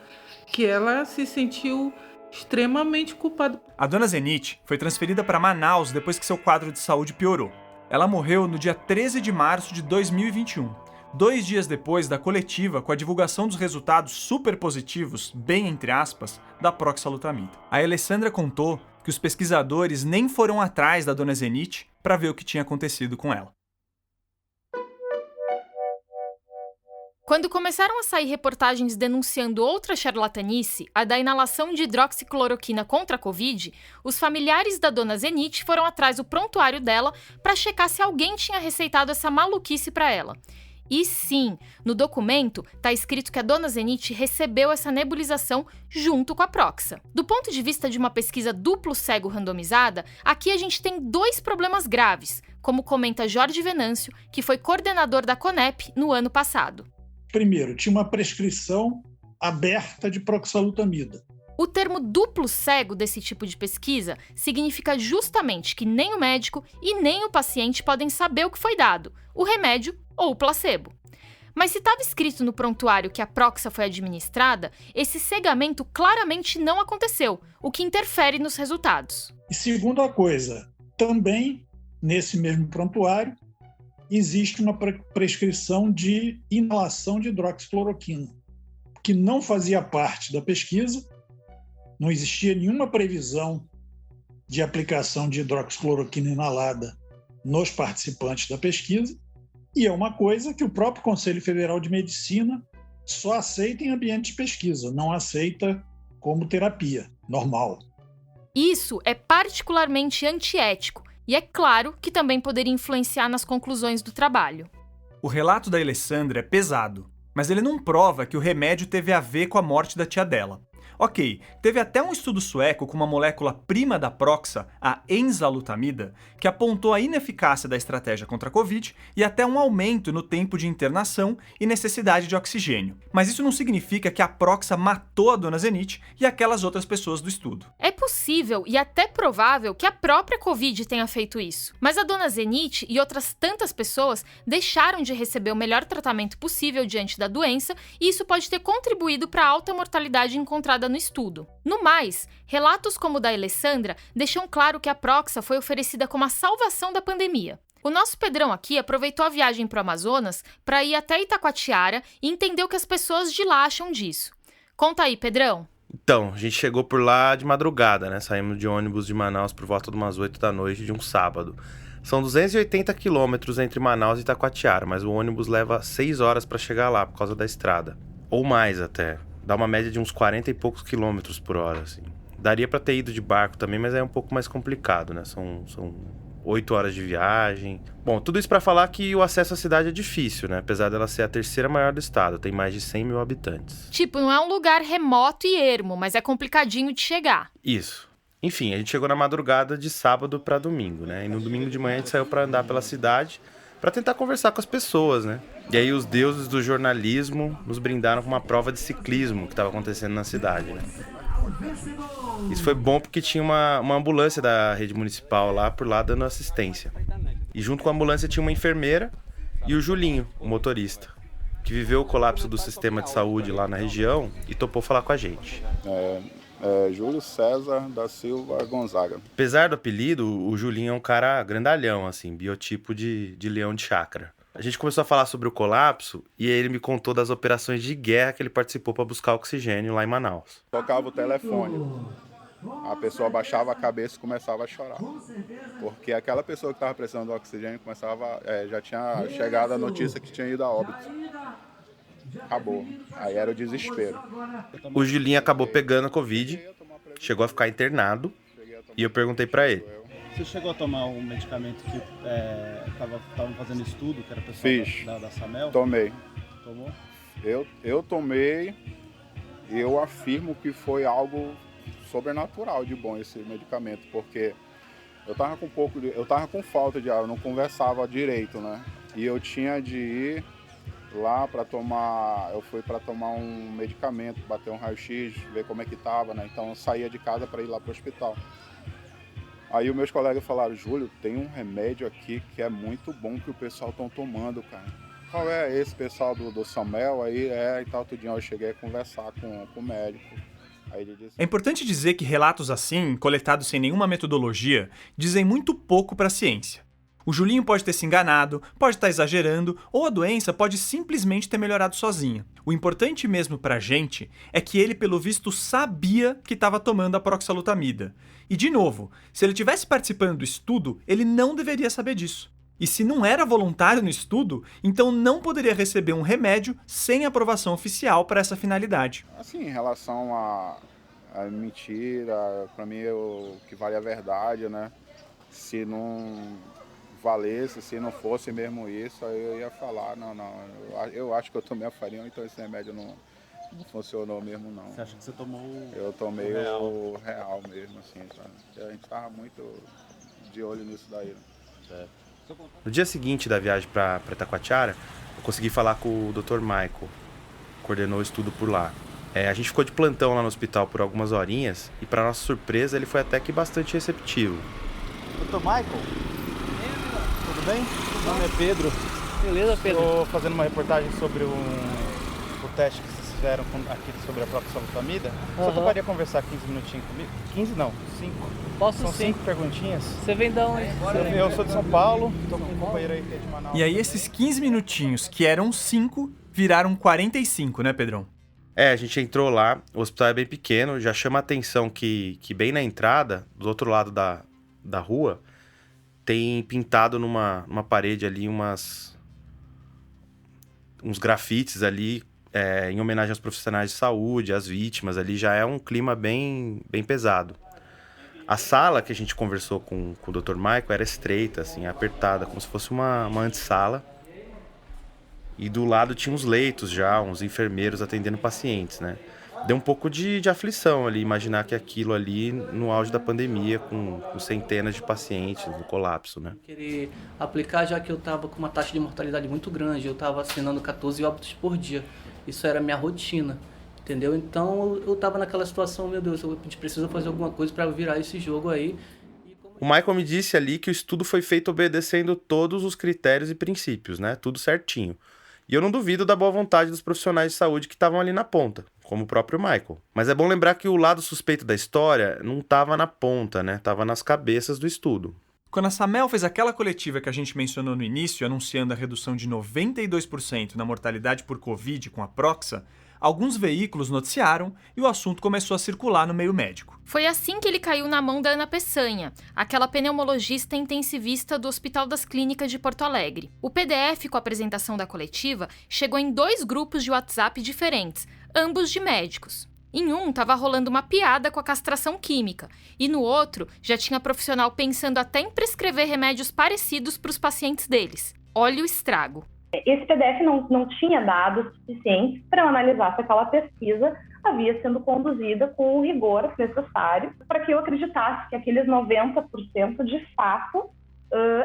que ela se sentiu extremamente culpada. A dona Zenite foi transferida para Manaus depois que seu quadro de saúde piorou. Ela morreu no dia 13 de março de 2021, 2 dias depois da coletiva com a divulgação dos resultados super positivos, bem entre aspas, da proxalutamida. A Alessandra contou que os pesquisadores nem foram atrás da dona Zenite para ver o que tinha acontecido com ela. Quando começaram a sair reportagens denunciando outra charlatanice, a da inalação de hidroxicloroquina contra a Covid, os familiares da dona Zenite foram atrás do prontuário dela para checar se alguém tinha receitado essa maluquice para ela. E sim, no documento está escrito que a dona Zenite recebeu essa nebulização junto com a Proxa. Do ponto de vista de uma pesquisa duplo cego randomizada, aqui a gente tem 2 problemas graves, como comenta Jorge Venâncio, que foi coordenador da Conep no ano passado. Primeiro, tinha uma prescrição aberta de proxalutamida. O termo duplo cego desse tipo de pesquisa significa justamente que nem o médico e nem o paciente podem saber o que foi dado, o remédio ou o placebo. Mas se estava escrito no prontuário que a Proxa foi administrada, esse cegamento claramente não aconteceu, o que interfere nos resultados. E segunda coisa, também nesse mesmo prontuário, existe uma prescrição de inalação de hidroxicloroquina, que não fazia parte da pesquisa, não existia nenhuma previsão de aplicação de hidroxicloroquina inalada nos participantes da pesquisa, E é uma coisa que o próprio Conselho Federal de Medicina só aceita em ambiente de pesquisa, não aceita como terapia normal. Isso é particularmente antiético e é claro que também poderia influenciar nas conclusões do trabalho. O relato da Alessandra é pesado, mas ele não prova que o remédio teve a ver com a morte da tia dela. Ok, teve até um estudo sueco com uma molécula prima da Proxa, a enzalutamida, que apontou a ineficácia da estratégia contra a Covid e até um aumento no tempo de internação e necessidade de oxigênio. Mas isso não significa que a Proxa matou a dona Zenit e aquelas outras pessoas do estudo. É possível e até provável que a própria Covid tenha feito isso. Mas a dona Zenit e outras tantas pessoas deixaram de receber o melhor tratamento possível diante da doença e isso pode ter contribuído para a alta mortalidade encontrada no estudo. No mais, relatos como o da Alessandra deixam claro que a Proxa foi oferecida como a salvação da pandemia. O nosso Pedrão aqui aproveitou a viagem para o Amazonas para ir até Itacoatiara e entender o que as pessoas de lá acham disso. Conta aí, Pedrão. Então, a gente chegou por lá de madrugada, né? Saímos de ônibus de Manaus por volta de umas 8 da noite de um sábado. São 280 quilômetros entre Manaus e Itacoatiara, mas o ônibus leva 6 horas para chegar lá por causa da estrada. Ou mais até. Dá uma média de uns 40 e poucos quilômetros por hora, assim. Daria pra ter ido de barco também, mas é um pouco mais complicado, né? São 8 horas de viagem. Bom, tudo isso pra falar que o acesso à cidade é difícil, né? Apesar dela ser a terceira maior do estado, tem mais de 100 mil habitantes. Tipo, não é um lugar remoto e ermo, mas é complicadinho de chegar. Isso. Enfim, a gente chegou na madrugada de sábado pra domingo, né? E no domingo de manhã a gente saiu pra andar pela cidade pra tentar conversar com as pessoas, né? E aí os deuses do jornalismo nos brindaram com uma prova de ciclismo que estava acontecendo na cidade, né? Isso foi bom porque tinha uma ambulância da rede municipal lá por lá dando assistência. E junto com a ambulância tinha uma enfermeira e o Julinho, o motorista, que viveu o colapso do sistema de saúde lá na região e topou falar com a gente. Júlio César da Silva Gonzaga. Apesar do apelido, o Julinho é um cara grandalhão, assim, biotipo de leão de chácara. A gente começou a falar sobre o colapso e aí ele me contou das operações de guerra que ele participou para buscar oxigênio lá em Manaus. Tocava o telefone, a pessoa baixava a cabeça e começava a chorar. Porque aquela pessoa que estava precisando do oxigênio já tinha chegado a notícia que tinha ido a óbito. Acabou. Aí era o desespero. O Julinho acabou pegando a Covid, chegou a ficar internado e eu perguntei para ele. Você chegou a tomar um medicamento que estavam fazendo estudo, que era pessoal da Samel? Tomei. Tomou? Eu tomei e eu afirmo que foi algo sobrenatural de bom esse medicamento, porque eu tava com falta de ar, eu não conversava direito, né? E eu tinha de ir lá para tomar, eu fui para tomar um medicamento, bater um raio-x, ver como é que tava, né? Então eu saía de casa para ir lá pro hospital. Aí os meus colegas falaram, Júlio, tem um remédio aqui que é muito bom que o pessoal estão tomando, cara. Qual é esse pessoal do Samuel? Aí e tal, tudinho. Eu cheguei a conversar com o médico. Aí ele disse... É importante dizer que relatos assim, coletados sem nenhuma metodologia, dizem muito pouco para a ciência. O Julinho pode ter se enganado, pode estar exagerando, ou a doença pode simplesmente ter melhorado sozinha. O importante mesmo pra gente é que ele, pelo visto, sabia que estava tomando a proxalutamida. E, de novo, se ele estivesse participando do estudo, ele não deveria saber disso. E se não era voluntário no estudo, então não poderia receber um remédio sem aprovação oficial para essa finalidade. Assim, em relação a mentira, pra mim o que vale a verdade, né? Se não valesse, se não fosse mesmo isso, aí eu ia falar, não, eu acho que eu tomei a farinha, então esse remédio não funcionou mesmo, não. Você acha que você tomou Eu tomei o real mesmo, assim, sabe? A gente tava muito de olho nisso daí, né? Certo. No dia seguinte da viagem para Itacoatiara, eu consegui falar com o Dr. Michael, que coordenou o estudo por lá. A gente ficou de plantão lá no hospital por algumas horinhas e, para nossa surpresa, ele foi até que bastante receptivo. Dr. Michael? Tudo bem? Meu nome é Pedro. Beleza, Pedro? Estou fazendo uma reportagem sobre o teste que vocês fizeram aqui sobre a proxalutamida. Você toparia conversar 15 minutinhos comigo? 15 não, 5. Posso São sim. 5 perguntinhas. Você vem de onde? Eu sou de São Paulo, estou com um companheiro aí que é de Manaus. E aí esses 15 minutinhos, que eram 5, viraram 45, né, Pedrão? A gente entrou lá, o hospital é bem pequeno, já chama a atenção que bem na entrada, do outro lado da rua, tem pintado numa parede ali umas uns grafites ali em homenagem aos profissionais de saúde, às vítimas ali, já é um clima bem pesado. A sala que a gente conversou com o Dr. Michael era estreita, assim, apertada, como se fosse uma antessala. E do lado tinha uns leitos já, uns enfermeiros atendendo pacientes, né? Deu um pouco de aflição ali, imaginar que aquilo ali, no auge da pandemia, com centenas de pacientes no colapso, né? Querer aplicar, já que eu estava com uma taxa de mortalidade muito grande, eu estava assinando 14 óbitos por dia. Isso era a minha rotina, entendeu? Então eu estava naquela situação, meu Deus, a gente precisa fazer alguma coisa para virar esse jogo aí. O Michael me disse ali que o estudo foi feito obedecendo todos os critérios e princípios, né? Tudo certinho. E eu não duvido da boa vontade dos profissionais de saúde que estavam ali na ponta, como o próprio Michael. Mas é bom lembrar que o lado suspeito da história não estava na ponta, né? Estava nas cabeças do estudo. Quando a Samel fez aquela coletiva que a gente mencionou no início, anunciando a redução de 92% na mortalidade por Covid com a Proxa, alguns veículos noticiaram e o assunto começou a circular no meio médico. Foi assim que ele caiu na mão da Ana Peçanha, aquela pneumologista intensivista do Hospital das Clínicas de Porto Alegre. O PDF com a apresentação da coletiva chegou em 2 grupos de WhatsApp diferentes, ambos de médicos. Em um, estava rolando uma piada com a castração química, e no outro, já tinha profissional pensando até em prescrever remédios parecidos para os pacientes deles. Olha o estrago. Esse PDF não tinha dados suficientes para eu analisar se aquela pesquisa havia sido conduzida com o rigor necessário para que eu acreditasse que aqueles 90% de fato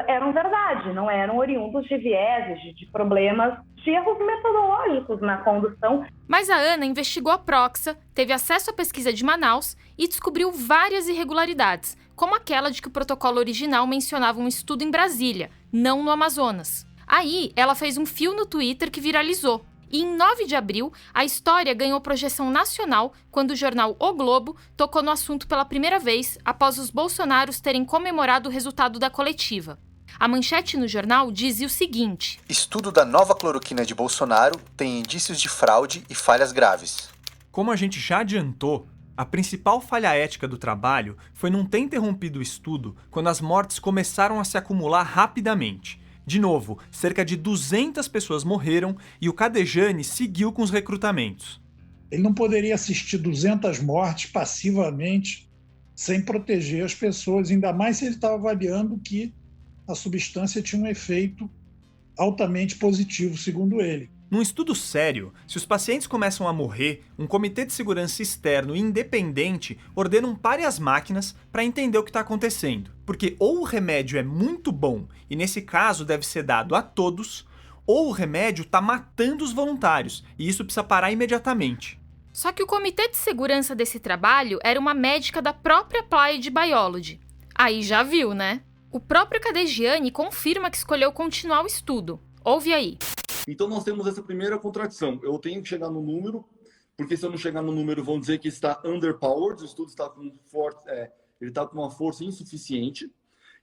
eram verdade, não eram oriundos de vieses, de problemas, de erros metodológicos na condução. Mas a Ana investigou a Proxa, teve acesso à pesquisa de Manaus e descobriu várias irregularidades, como aquela de que o protocolo original mencionava um estudo em Brasília, não no Amazonas. Aí, ela fez um fio no Twitter que viralizou. E em 9 de abril, a história ganhou projeção nacional quando o jornal O Globo tocou no assunto pela primeira vez após os bolsonaros terem comemorado o resultado da coletiva. A manchete no jornal dizia o seguinte: estudo da nova cloroquina de Bolsonaro tem indícios de fraude e falhas graves. Como a gente já adiantou, a principal falha ética do trabalho foi não ter interrompido o estudo quando as mortes começaram a se acumular rapidamente. De novo, cerca de 200 pessoas morreram e o Cadejane seguiu com os recrutamentos. Ele não poderia assistir 200 mortes passivamente, sem proteger as pessoas, ainda mais se ele estava avaliando que a substância tinha um efeito altamente positivo, segundo ele. Num estudo sério, se os pacientes começam a morrer, um comitê de segurança externo e independente ordena um pare as máquinas para entender o que está acontecendo. Porque ou o remédio é muito bom, e nesse caso deve ser dado a todos, ou o remédio está matando os voluntários, e isso precisa parar imediatamente. Só que o comitê de segurança desse trabalho era uma médica da própria Applied Biology. Aí já viu, né? O próprio Cadejane confirma que escolheu continuar o estudo. Ouve aí. Então nós temos essa primeira contradição. Eu tenho que chegar no número, porque se eu não chegar no número vão dizer que está underpowered, o estudo está com ele está com uma força insuficiente.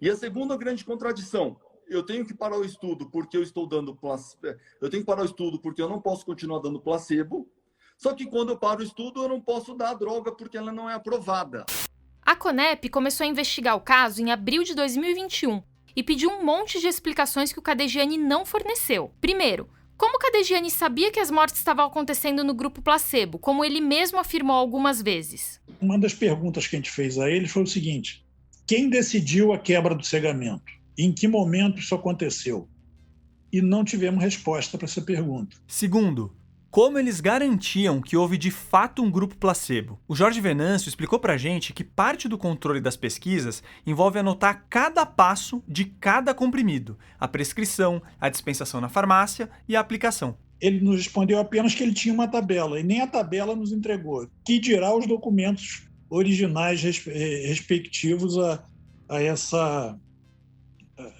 E a segunda grande contradição, eu tenho que parar o estudo porque eu estou dando eu tenho que parar o estudo porque eu não posso continuar dando placebo. Só que quando eu paro o estudo eu não posso dar a droga porque ela não é aprovada. A Conep começou a investigar o caso em abril de 2021 e pediu um monte de explicações que o Cadejane não forneceu. Primeiro, como o Cadejane sabia que as mortes estavam acontecendo no grupo placebo, como ele mesmo afirmou algumas vezes? Uma das perguntas que a gente fez a ele foi o seguinte: quem decidiu a quebra do cegamento? Em que momento isso aconteceu? E não tivemos resposta para essa pergunta. Segundo, como eles garantiam que houve de fato um grupo placebo? O Jorge Venâncio explicou pra gente que parte do controle das pesquisas envolve anotar cada passo de cada comprimido, a prescrição, a dispensação na farmácia e a aplicação. Ele nos respondeu apenas que ele tinha uma tabela, e nem a tabela nos entregou. Que dirá os documentos originais respectivos a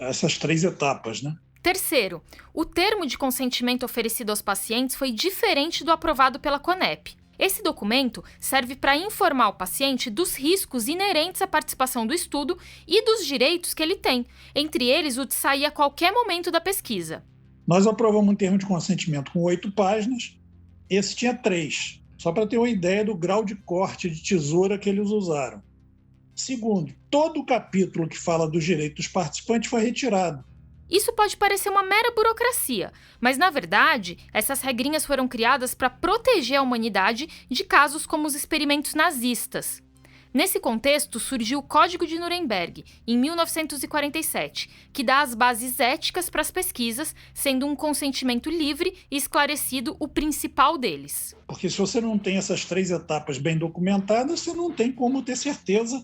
essas 3 etapas, né? Terceiro, o termo de consentimento oferecido aos pacientes foi diferente do aprovado pela Conep. Esse documento serve para informar o paciente dos riscos inerentes à participação do estudo e dos direitos que ele tem, entre eles o de sair a qualquer momento da pesquisa. Nós aprovamos um termo de consentimento com 8 páginas, esse tinha 3, só para ter uma ideia do grau de corte de tesoura que eles usaram. Segundo, todo o capítulo que fala dos direitos dos participantes foi retirado. Isso pode parecer uma mera burocracia, mas na verdade, essas regrinhas foram criadas para proteger a humanidade de casos como os experimentos nazistas. Nesse contexto, surgiu o Código de Nuremberg, em 1947, que dá as bases éticas para as pesquisas, sendo um consentimento livre e esclarecido o principal deles. Porque se você não tem essas 3 etapas bem documentadas, você não tem como ter certeza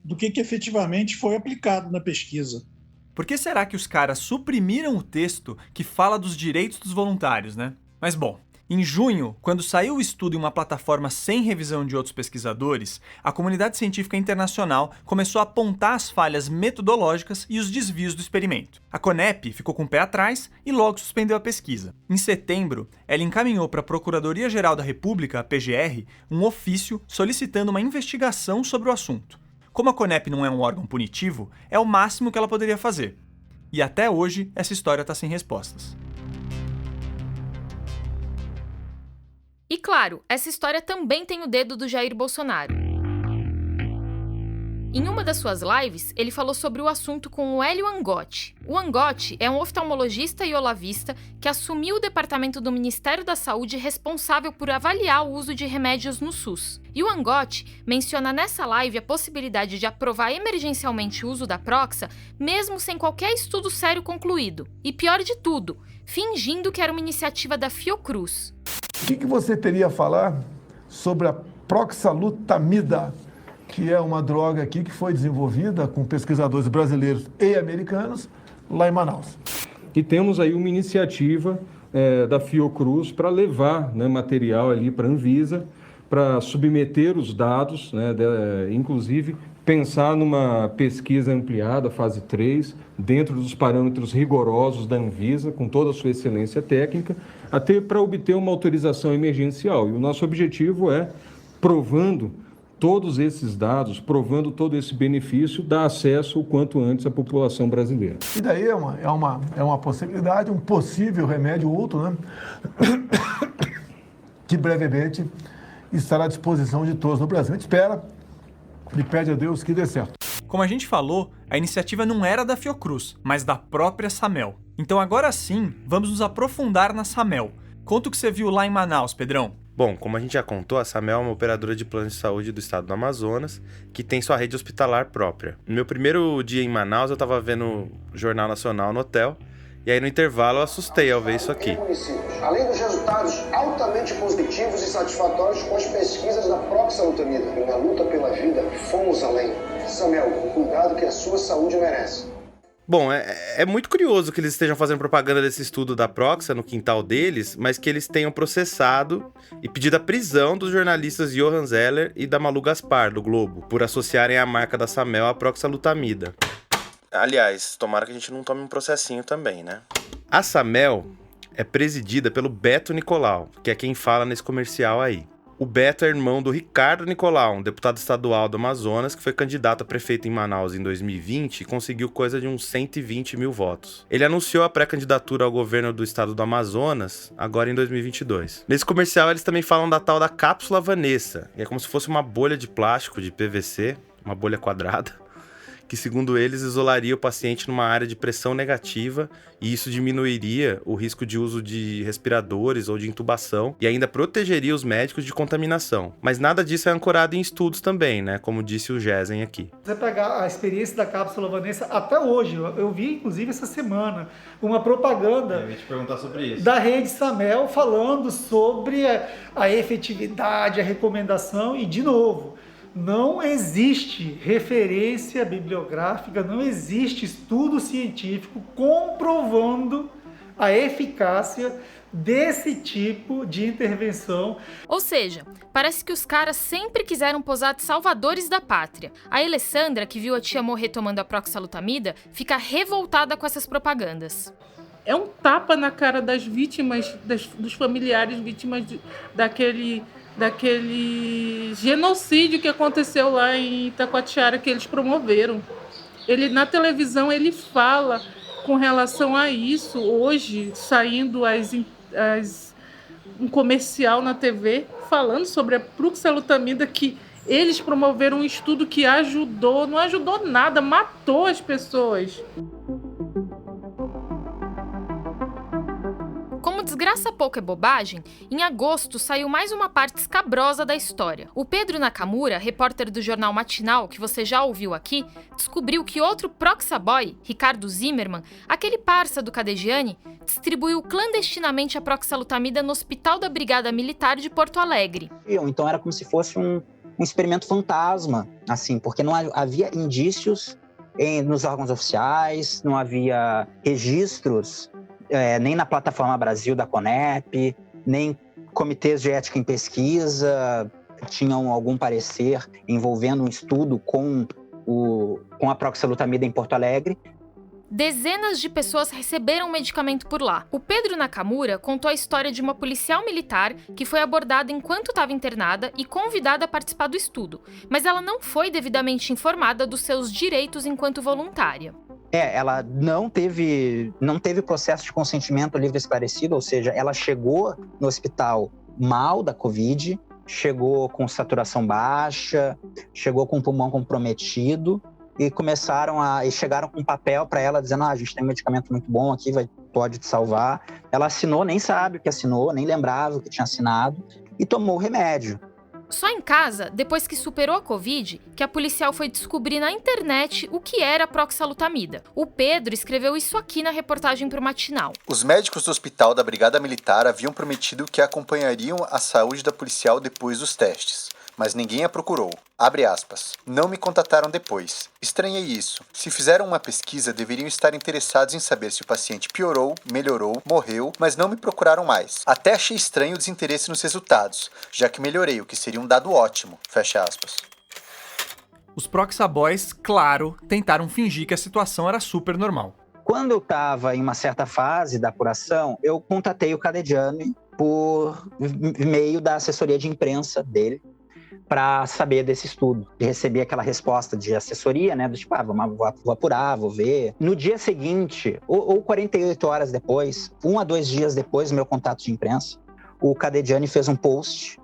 do que efetivamente foi aplicado na pesquisa. Por que será que os caras suprimiram o texto que fala dos direitos dos voluntários, né? Mas bom, em junho, quando saiu o estudo em uma plataforma sem revisão de outros pesquisadores, a comunidade científica internacional começou a apontar as falhas metodológicas e os desvios do experimento. A Conep ficou com o pé atrás e logo suspendeu a pesquisa. Em setembro, ela encaminhou para a Procuradoria-Geral da República, a PGR, um ofício solicitando uma investigação sobre o assunto. Como a Conep não é um órgão punitivo, é o máximo que ela poderia fazer. E até hoje, essa história está sem respostas. E claro, essa história também tem o dedo do Jair Bolsonaro. Em uma das suas lives, ele falou sobre o assunto com o Hélio Angotti. O Angotti é um oftalmologista e olavista que assumiu o departamento do Ministério da Saúde responsável por avaliar o uso de remédios no SUS. E o Angotti menciona nessa live a possibilidade de aprovar emergencialmente o uso da Proxa, mesmo sem qualquer estudo sério concluído. E pior de tudo, fingindo que era uma iniciativa da Fiocruz. O que você teria a falar sobre a proxalutamida, que é uma droga aqui que foi desenvolvida com pesquisadores brasileiros e americanos lá em Manaus? E temos aí uma iniciativa da Fiocruz para levar, né, material ali para a Anvisa, para submeter os dados, né, inclusive pensar numa pesquisa ampliada, fase 3, dentro dos parâmetros rigorosos da Anvisa, com toda a sua excelência técnica, até para obter uma autorização emergencial. E o nosso objetivo é, provando todos esses dados, provando todo esse benefício, dar acesso o quanto antes à população brasileira. E daí é uma possibilidade, um possível remédio outro, né? Que brevemente estará à disposição de todos no Brasil. A gente espera e pede a Deus que dê certo. Como a gente falou, a iniciativa não era da Fiocruz, mas da própria Samel. Então agora sim, vamos nos aprofundar na Samel. Conta o que você viu lá em Manaus, Pedrão. Bom, como a gente já contou, a Samel é uma operadora de plano de saúde do estado do Amazonas, que tem sua rede hospitalar própria. No meu primeiro dia em Manaus, eu estava vendo o Jornal Nacional no hotel, e aí no intervalo eu assustei ao ver isso aqui. Além dos resultados altamente positivos e satisfatórios com as pesquisas da proxalutamida, na luta pela vida, fomos além. Samel, o cuidado que a sua saúde merece. Bom, é muito curioso que eles estejam fazendo propaganda desse estudo da Proxa no quintal deles, mas que eles tenham processado e pedido a prisão dos jornalistas Johan Zeller e da Malu Gaspar, do Globo, por associarem a marca da Samel à proxalutamida. Aliás, tomara que a gente não tome um processinho também, né? A Samel é presidida pelo Beto Nicolau, que é quem fala nesse comercial aí. O Beto é irmão do Ricardo Nicolau, um deputado estadual do Amazonas, que foi candidato a prefeito em Manaus em 2020 e conseguiu coisa de uns 120 mil votos. Ele anunciou a pré-candidatura ao governo do estado do Amazonas, agora em 2022. Nesse comercial eles também falam da tal da cápsula Vanessa, que é como se fosse uma bolha de plástico de PVC, uma bolha quadrada, que segundo eles isolaria o paciente numa área de pressão negativa e isso diminuiria o risco de uso de respiradores ou de intubação e ainda protegeria os médicos de contaminação. Mas nada disso é ancorado em estudos também, né? Como disse o Gesen aqui. Você pegar a experiência da cápsula Vanessa até hoje, eu vi inclusive essa semana uma propaganda eu ia te perguntar sobre isso. Da rede Samel falando sobre a efetividade, a recomendação e, de novo, não existe referência bibliográfica, não existe estudo científico comprovando a eficácia desse tipo de intervenção. Ou seja, parece que os caras sempre quiseram posar de salvadores da pátria. A Alessandra, que viu a tia morrer tomando a proxalutamida, fica revoltada com essas propagandas. É um tapa na cara das vítimas, dos familiares vítimas daquele genocídio que aconteceu lá em Itacoatiara, que eles promoveram. Na televisão ele fala com relação a isso, hoje saindo um comercial na TV falando sobre a proxalutamida, que eles promoveram um estudo que não ajudou nada, matou as pessoas. graça pouco é bobagem, em agosto saiu mais uma parte escabrosa da história. O Pedro Nakamura, repórter do jornal Matinal, que você já ouviu aqui, descobriu que outro proxaboy, Ricardo Zimmermann, aquele parça do Cadegiani, distribuiu clandestinamente a proxalutamida no Hospital da Brigada Militar de Porto Alegre. Então era como se fosse um experimento fantasma, assim, porque não havia indícios nos órgãos oficiais, não havia registros nem na Plataforma Brasil da Conep, nem comitês de ética em pesquisa tinham algum parecer envolvendo um estudo com a proxalutamida em Porto Alegre. Dezenas de pessoas receberam medicamento por lá. O Pedro Nakamura contou a história de uma policial militar que foi abordada enquanto estava internada e convidada a participar do estudo, mas ela não foi devidamente informada dos seus direitos enquanto voluntária. Ela não teve processo de consentimento livre e esclarecido, ou seja, ela chegou no hospital mal da Covid, chegou com saturação baixa, chegou com o pulmão comprometido, e chegaram com um papel para ela dizendo: a gente tem um medicamento muito bom aqui, pode te salvar. Ela assinou, nem sabe o que assinou, nem lembrava o que tinha assinado, e tomou o remédio. Só em casa, depois que superou a Covid, que a policial foi descobrir na internet o que era a proxalutamida. O Pedro escreveu isso aqui na reportagem para o Matinal. Os médicos do hospital da Brigada Militar haviam prometido que acompanhariam a saúde da policial depois dos testes, mas ninguém a procurou. Abre aspas. Não me contataram depois. Estranhei isso. Se fizeram uma pesquisa, deveriam estar interessados em saber se o paciente piorou, melhorou, morreu, mas não me procuraram mais. Até achei estranho o desinteresse nos resultados, já que melhorei, o que seria um dado ótimo. Fecha aspas. Os proxaboys, claro, tentaram fingir que a situação era super normal. Quando eu estava em uma certa fase da apuração, eu contatei o Cadegiani por meio da assessoria de imprensa dele, para saber desse estudo. E recebi aquela resposta de assessoria, né, do tipo, vou apurar, vou ver. No dia seguinte, ou 48 horas depois, 1 a 2 dias depois do meu contato de imprensa, o Cadegiani fez um post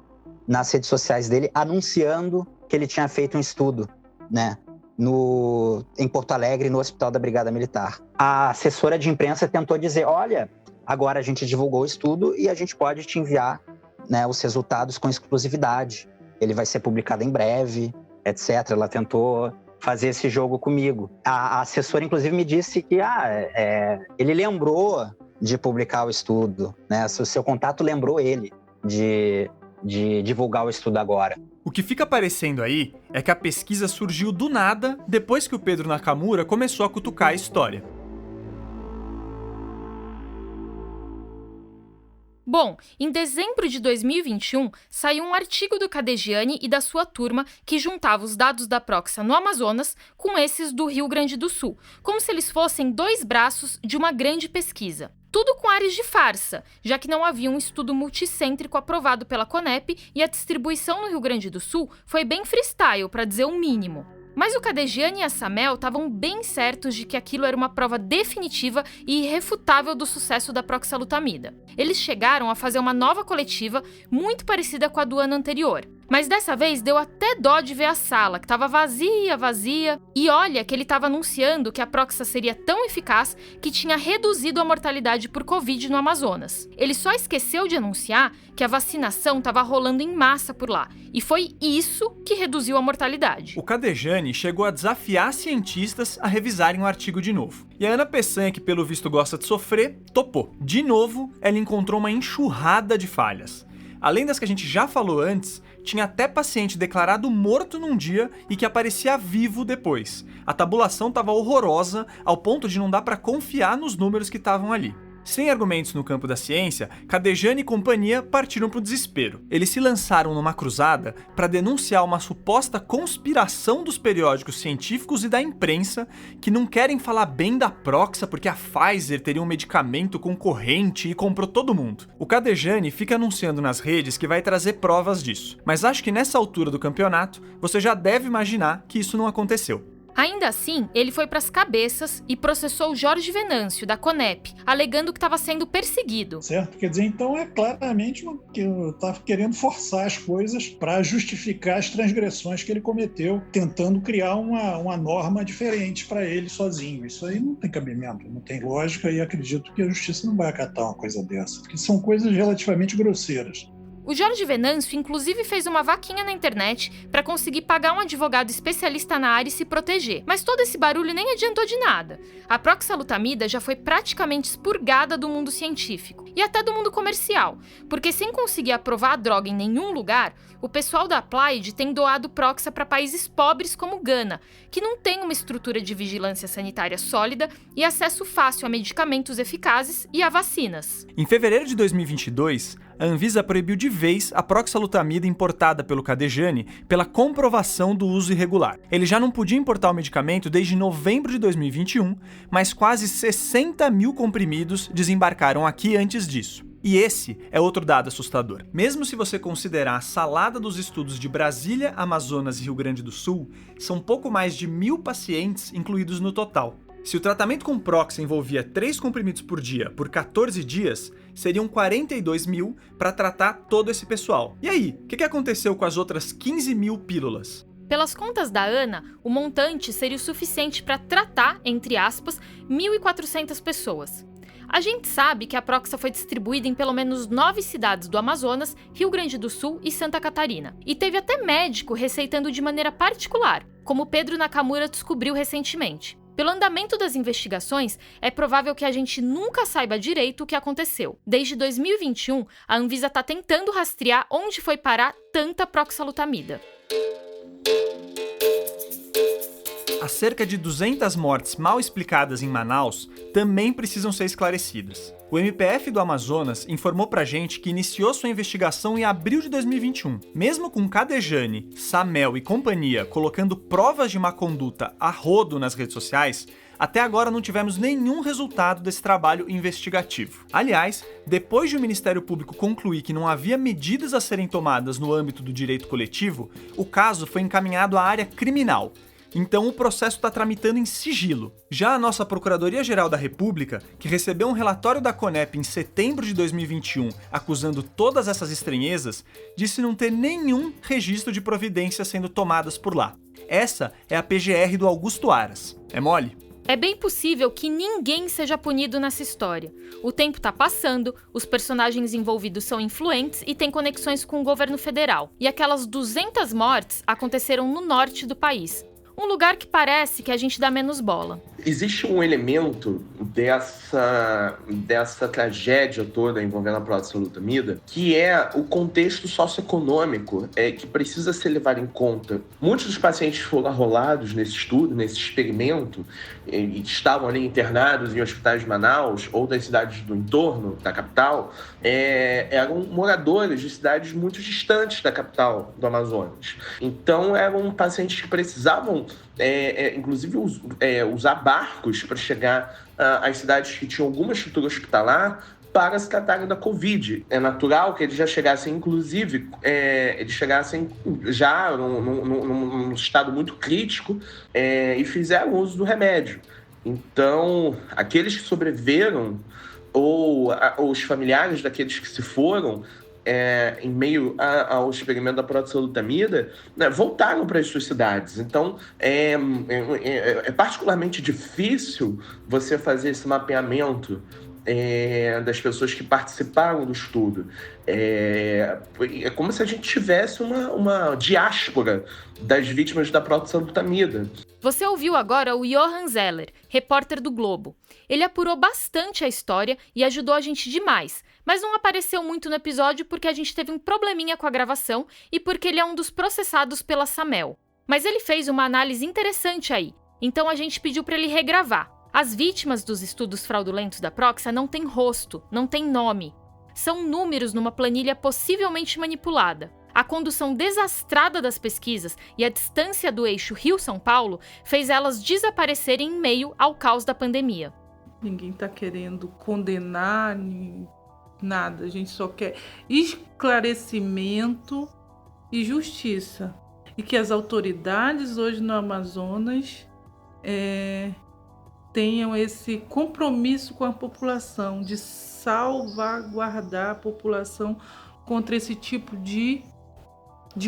nas redes sociais dele anunciando que ele tinha feito um estudo, né, em Porto Alegre, no Hospital da Brigada Militar. A assessora de imprensa tentou dizer: olha, agora a gente divulgou o estudo e a gente pode te enviar, né, os resultados com exclusividade. Ele vai ser publicado em breve, etc. Ela tentou fazer esse jogo comigo. A assessora, inclusive, me disse que ele lembrou de publicar o estudo, né? O seu contato lembrou ele de divulgar o estudo agora. O que fica parecendo aí é que a pesquisa surgiu do nada depois que o Pedro Nakamura começou a cutucar a história. Bom, em dezembro de 2021, saiu um artigo do Cadegiani e da sua turma que juntava os dados da Proxa no Amazonas com esses do Rio Grande do Sul, como se eles fossem 2 braços de uma grande pesquisa. Tudo com ares de farsa, já que não havia um estudo multicêntrico aprovado pela Conep e a distribuição no Rio Grande do Sul foi bem freestyle, para dizer o mínimo. Mas o Cadegiani e a Samel estavam bem certos de que aquilo era uma prova definitiva e irrefutável do sucesso da proxalutamida. Eles chegaram a fazer uma nova coletiva muito parecida com a do ano anterior. Mas dessa vez deu até dó de ver a sala, que estava vazia. E olha que ele estava anunciando que a Proxa seria tão eficaz que tinha reduzido a mortalidade por Covid no Amazonas. Ele só esqueceu de anunciar que a vacinação estava rolando em massa por lá. E foi isso que reduziu a mortalidade. O Cadegiani chegou a desafiar cientistas a revisarem o artigo de novo. E a Ana Peçanha, que pelo visto gosta de sofrer, topou. De novo, ela encontrou uma enxurrada de falhas. Além das que a gente já falou antes, tinha até paciente declarado morto num dia e que aparecia vivo depois. A tabulação estava horrorosa, ao ponto de não dar para confiar nos números que estavam ali. Sem argumentos no campo da ciência, Cadegiani e companhia partiram para o desespero. Eles se lançaram numa cruzada para denunciar uma suposta conspiração dos periódicos científicos e da imprensa que não querem falar bem da Proxa porque a Pfizer teria um medicamento concorrente e comprou todo mundo. O Cadegiani fica anunciando nas redes que vai trazer provas disso, mas acho que nessa altura do campeonato você já deve imaginar que isso não aconteceu. Ainda assim, ele foi para as cabeças e processou Jorge Venâncio, da Conep, alegando que estava sendo perseguido. Certo? Quer dizer, então é claramente que eu estava querendo forçar as coisas para justificar as transgressões que ele cometeu, tentando criar uma norma diferente para ele sozinho. Isso aí não tem cabimento, não tem lógica, e acredito que a justiça não vai acatar uma coisa dessa, porque são coisas relativamente grosseiras. O Jorge Venâncio, inclusive, fez uma vaquinha na internet para conseguir pagar um advogado especialista na área e se proteger. Mas todo esse barulho nem adiantou de nada. A proxalutamida já foi praticamente expurgada do mundo científico e até do mundo comercial, porque sem conseguir aprovar a droga em nenhum lugar, o pessoal da Applied tem doado proxa para países pobres como Gana, que não tem uma estrutura de vigilância sanitária sólida e acesso fácil a medicamentos eficazes e a vacinas. Em fevereiro de 2022, a Anvisa proibiu de vez a proxalutamida importada pelo Cadejane pela comprovação do uso irregular. Ele já não podia importar o medicamento desde novembro de 2021, mas quase 60 mil comprimidos desembarcaram aqui antes disso. E esse é outro dado assustador. Mesmo se você considerar a salada dos estudos de Brasília, Amazonas e Rio Grande do Sul, são pouco mais de 1.000 pacientes incluídos no total. Se o tratamento com proxa envolvia 3 comprimidos por dia por 14 dias, seriam 42 mil para tratar todo esse pessoal. E aí, o que aconteceu com as outras 15 mil pílulas? Pelas contas da Ana, o montante seria o suficiente para tratar, entre aspas, 1.400 pessoas. A gente sabe que a proxa foi distribuída em pelo menos 9 cidades do Amazonas, Rio Grande do Sul e Santa Catarina. E teve até médico receitando de maneira particular, como Pedro Nakamura descobriu recentemente. Pelo andamento das investigações, é provável que a gente nunca saiba direito o que aconteceu. Desde 2021, a Anvisa está tentando rastrear onde foi parar tanta proxalutamida. As cerca de 200 mortes mal explicadas em Manaus também precisam ser esclarecidas. O MPF do Amazonas informou pra gente que iniciou sua investigação em abril de 2021. Mesmo com Cadejane, Samel e companhia colocando provas de má conduta a rodo nas redes sociais, até agora não tivemos nenhum resultado desse trabalho investigativo. Aliás, depois de o Ministério Público concluir que não havia medidas a serem tomadas no âmbito do direito coletivo, o caso foi encaminhado à área criminal. Então o processo está tramitando em sigilo. Já a nossa Procuradoria-Geral da República, que recebeu um relatório da Conep em setembro de 2021 acusando todas essas estranhezas, disse não ter nenhum registro de providências sendo tomadas por lá. Essa é a PGR do Augusto Aras. É mole? É bem possível que ninguém seja punido nessa história. O tempo tá passando, os personagens envolvidos são influentes e têm conexões com o governo federal. E aquelas 200 mortes aconteceram no norte do país. Um lugar que parece que a gente dá menos bola. Existe um elemento dessa tragédia toda envolvendo a proxalutamida, que é o contexto socioeconômico que precisa ser levado em conta. Muitos dos pacientes foram arrolados nesse estudo, nesse experimento, e estavam ali internados em hospitais de Manaus ou das cidades do entorno da capital, eram moradores de cidades muito distantes da capital do Amazonas. Então eram pacientes que precisavam inclusive usar barcos para chegar às cidades que tinham alguma estrutura hospitalar para se tratarem da Covid. É natural que eles já chegassem, inclusive, já num estado muito crítico e fizeram uso do remédio. Então, aqueles que sobreviveram ou os familiares daqueles que se foram em meio ao experimento da proxalutamida, voltaram para as suas cidades. Então, é particularmente difícil você fazer esse mapeamento das pessoas que participaram do estudo. É como se a gente tivesse uma diáspora das vítimas da proxalutamida. Você ouviu agora o Johan Zeller, repórter do Globo. Ele apurou bastante a história e ajudou a gente demais, mas não apareceu muito no episódio porque a gente teve um probleminha com a gravação e porque ele é um dos processados pela Samel. Mas ele fez uma análise interessante aí, então a gente pediu para ele regravar. As vítimas dos estudos fraudulentos da Proxa não têm rosto, não têm nome. São números numa planilha possivelmente manipulada. A condução desastrada das pesquisas e a distância do eixo Rio-São Paulo fez elas desaparecerem em meio ao caos da pandemia. Ninguém está querendo condenar nada, a gente só quer esclarecimento e justiça. E que as autoridades hoje no Amazonas tenham esse compromisso com a população, de salvaguardar a população contra esse tipo de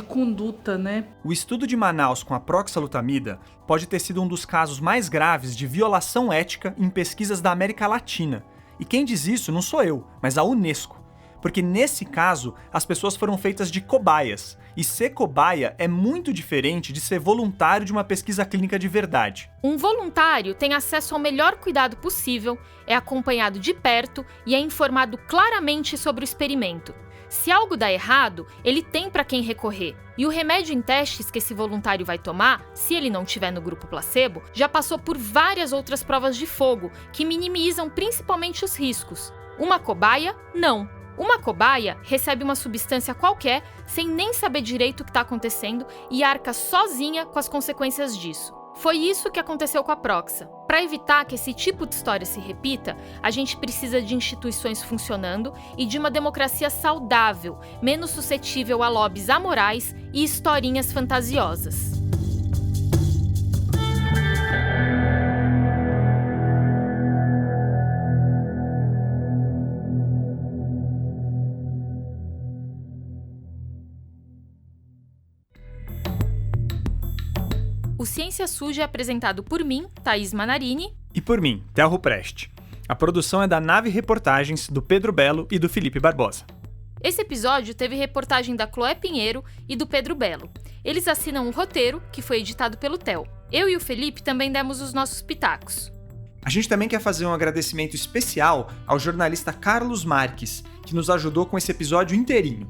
conduta, né? O estudo de Manaus com a proxalutamida pode ter sido um dos casos mais graves de violação ética em pesquisas da América Latina. E quem diz isso não sou eu, mas a Unesco. Porque nesse caso, as pessoas foram feitas de cobaias, e ser cobaia é muito diferente de ser voluntário de uma pesquisa clínica de verdade. Um voluntário tem acesso ao melhor cuidado possível, é acompanhado de perto e é informado claramente sobre o experimento. Se algo dá errado, ele tem para quem recorrer. E o remédio em testes que esse voluntário vai tomar, se ele não estiver no grupo placebo, já passou por várias outras provas de fogo, que minimizam principalmente os riscos. Uma cobaia, não. Uma cobaia recebe uma substância qualquer, sem nem saber direito o que está acontecendo, e arca sozinha com as consequências disso. Foi isso que aconteceu com a Proxa. Para evitar que esse tipo de história se repita, a gente precisa de instituições funcionando e de uma democracia saudável, menos suscetível a lobbies amorais e historinhas fantasiosas. O Ciência Suja é apresentado por mim, Thaís Manarini. E por mim, Telro Preste. A produção é da Nave Reportagens, do Pedro Belo e do Felipe Barbosa. Esse episódio teve reportagem da Chloé Pinheiro e do Pedro Belo. Eles assinam o roteiro, que foi editado pelo Theo. Eu e o Felipe também demos os nossos pitacos. A gente também quer fazer um agradecimento especial ao jornalista Carlos Marques, que nos ajudou com esse episódio inteirinho.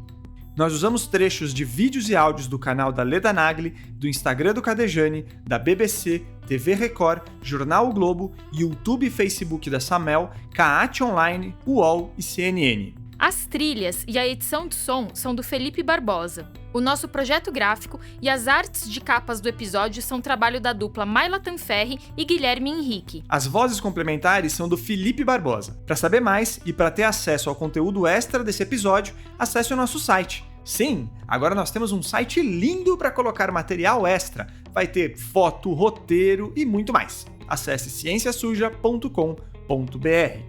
Nós usamos trechos de vídeos e áudios do canal da Leda Nagli, do Instagram do Cadejane, da BBC, TV Record, Jornal O Globo, YouTube e Facebook da Samel, CAAT Online, UOL e CNN. As trilhas e a edição de som são do Felipe Barbosa. O nosso projeto gráfico e as artes de capas do episódio são trabalho da dupla Mayla Tanferri e Guilherme Henrique. As vozes complementares são do Felipe Barbosa. Para saber mais e para ter acesso ao conteúdo extra desse episódio, acesse o nosso site. Sim, agora nós temos um site lindo para colocar material extra. Vai ter foto, roteiro e muito mais. Acesse cienciasuja.com.br.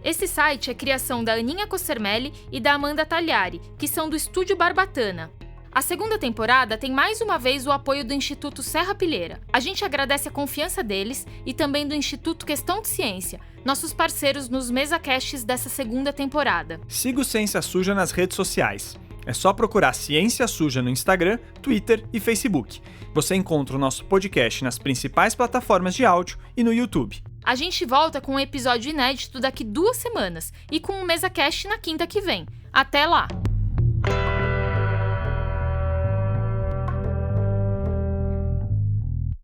Esse site é criação da Aninha Cossermelli e da Amanda Tagliari, que são do Estúdio Barbatana. A segunda temporada tem mais uma vez o apoio do Instituto Serra Pilheira. A gente agradece a confiança deles e também do Instituto Questão de Ciência, nossos parceiros nos mesacasts dessa segunda temporada. Siga o Ciência Suja nas redes sociais. É só procurar Ciência Suja no Instagram, Twitter e Facebook. Você encontra o nosso podcast nas principais plataformas de áudio e no YouTube. A gente volta com um episódio inédito daqui 2 semanas e com um mesacast na quinta que vem. Até lá!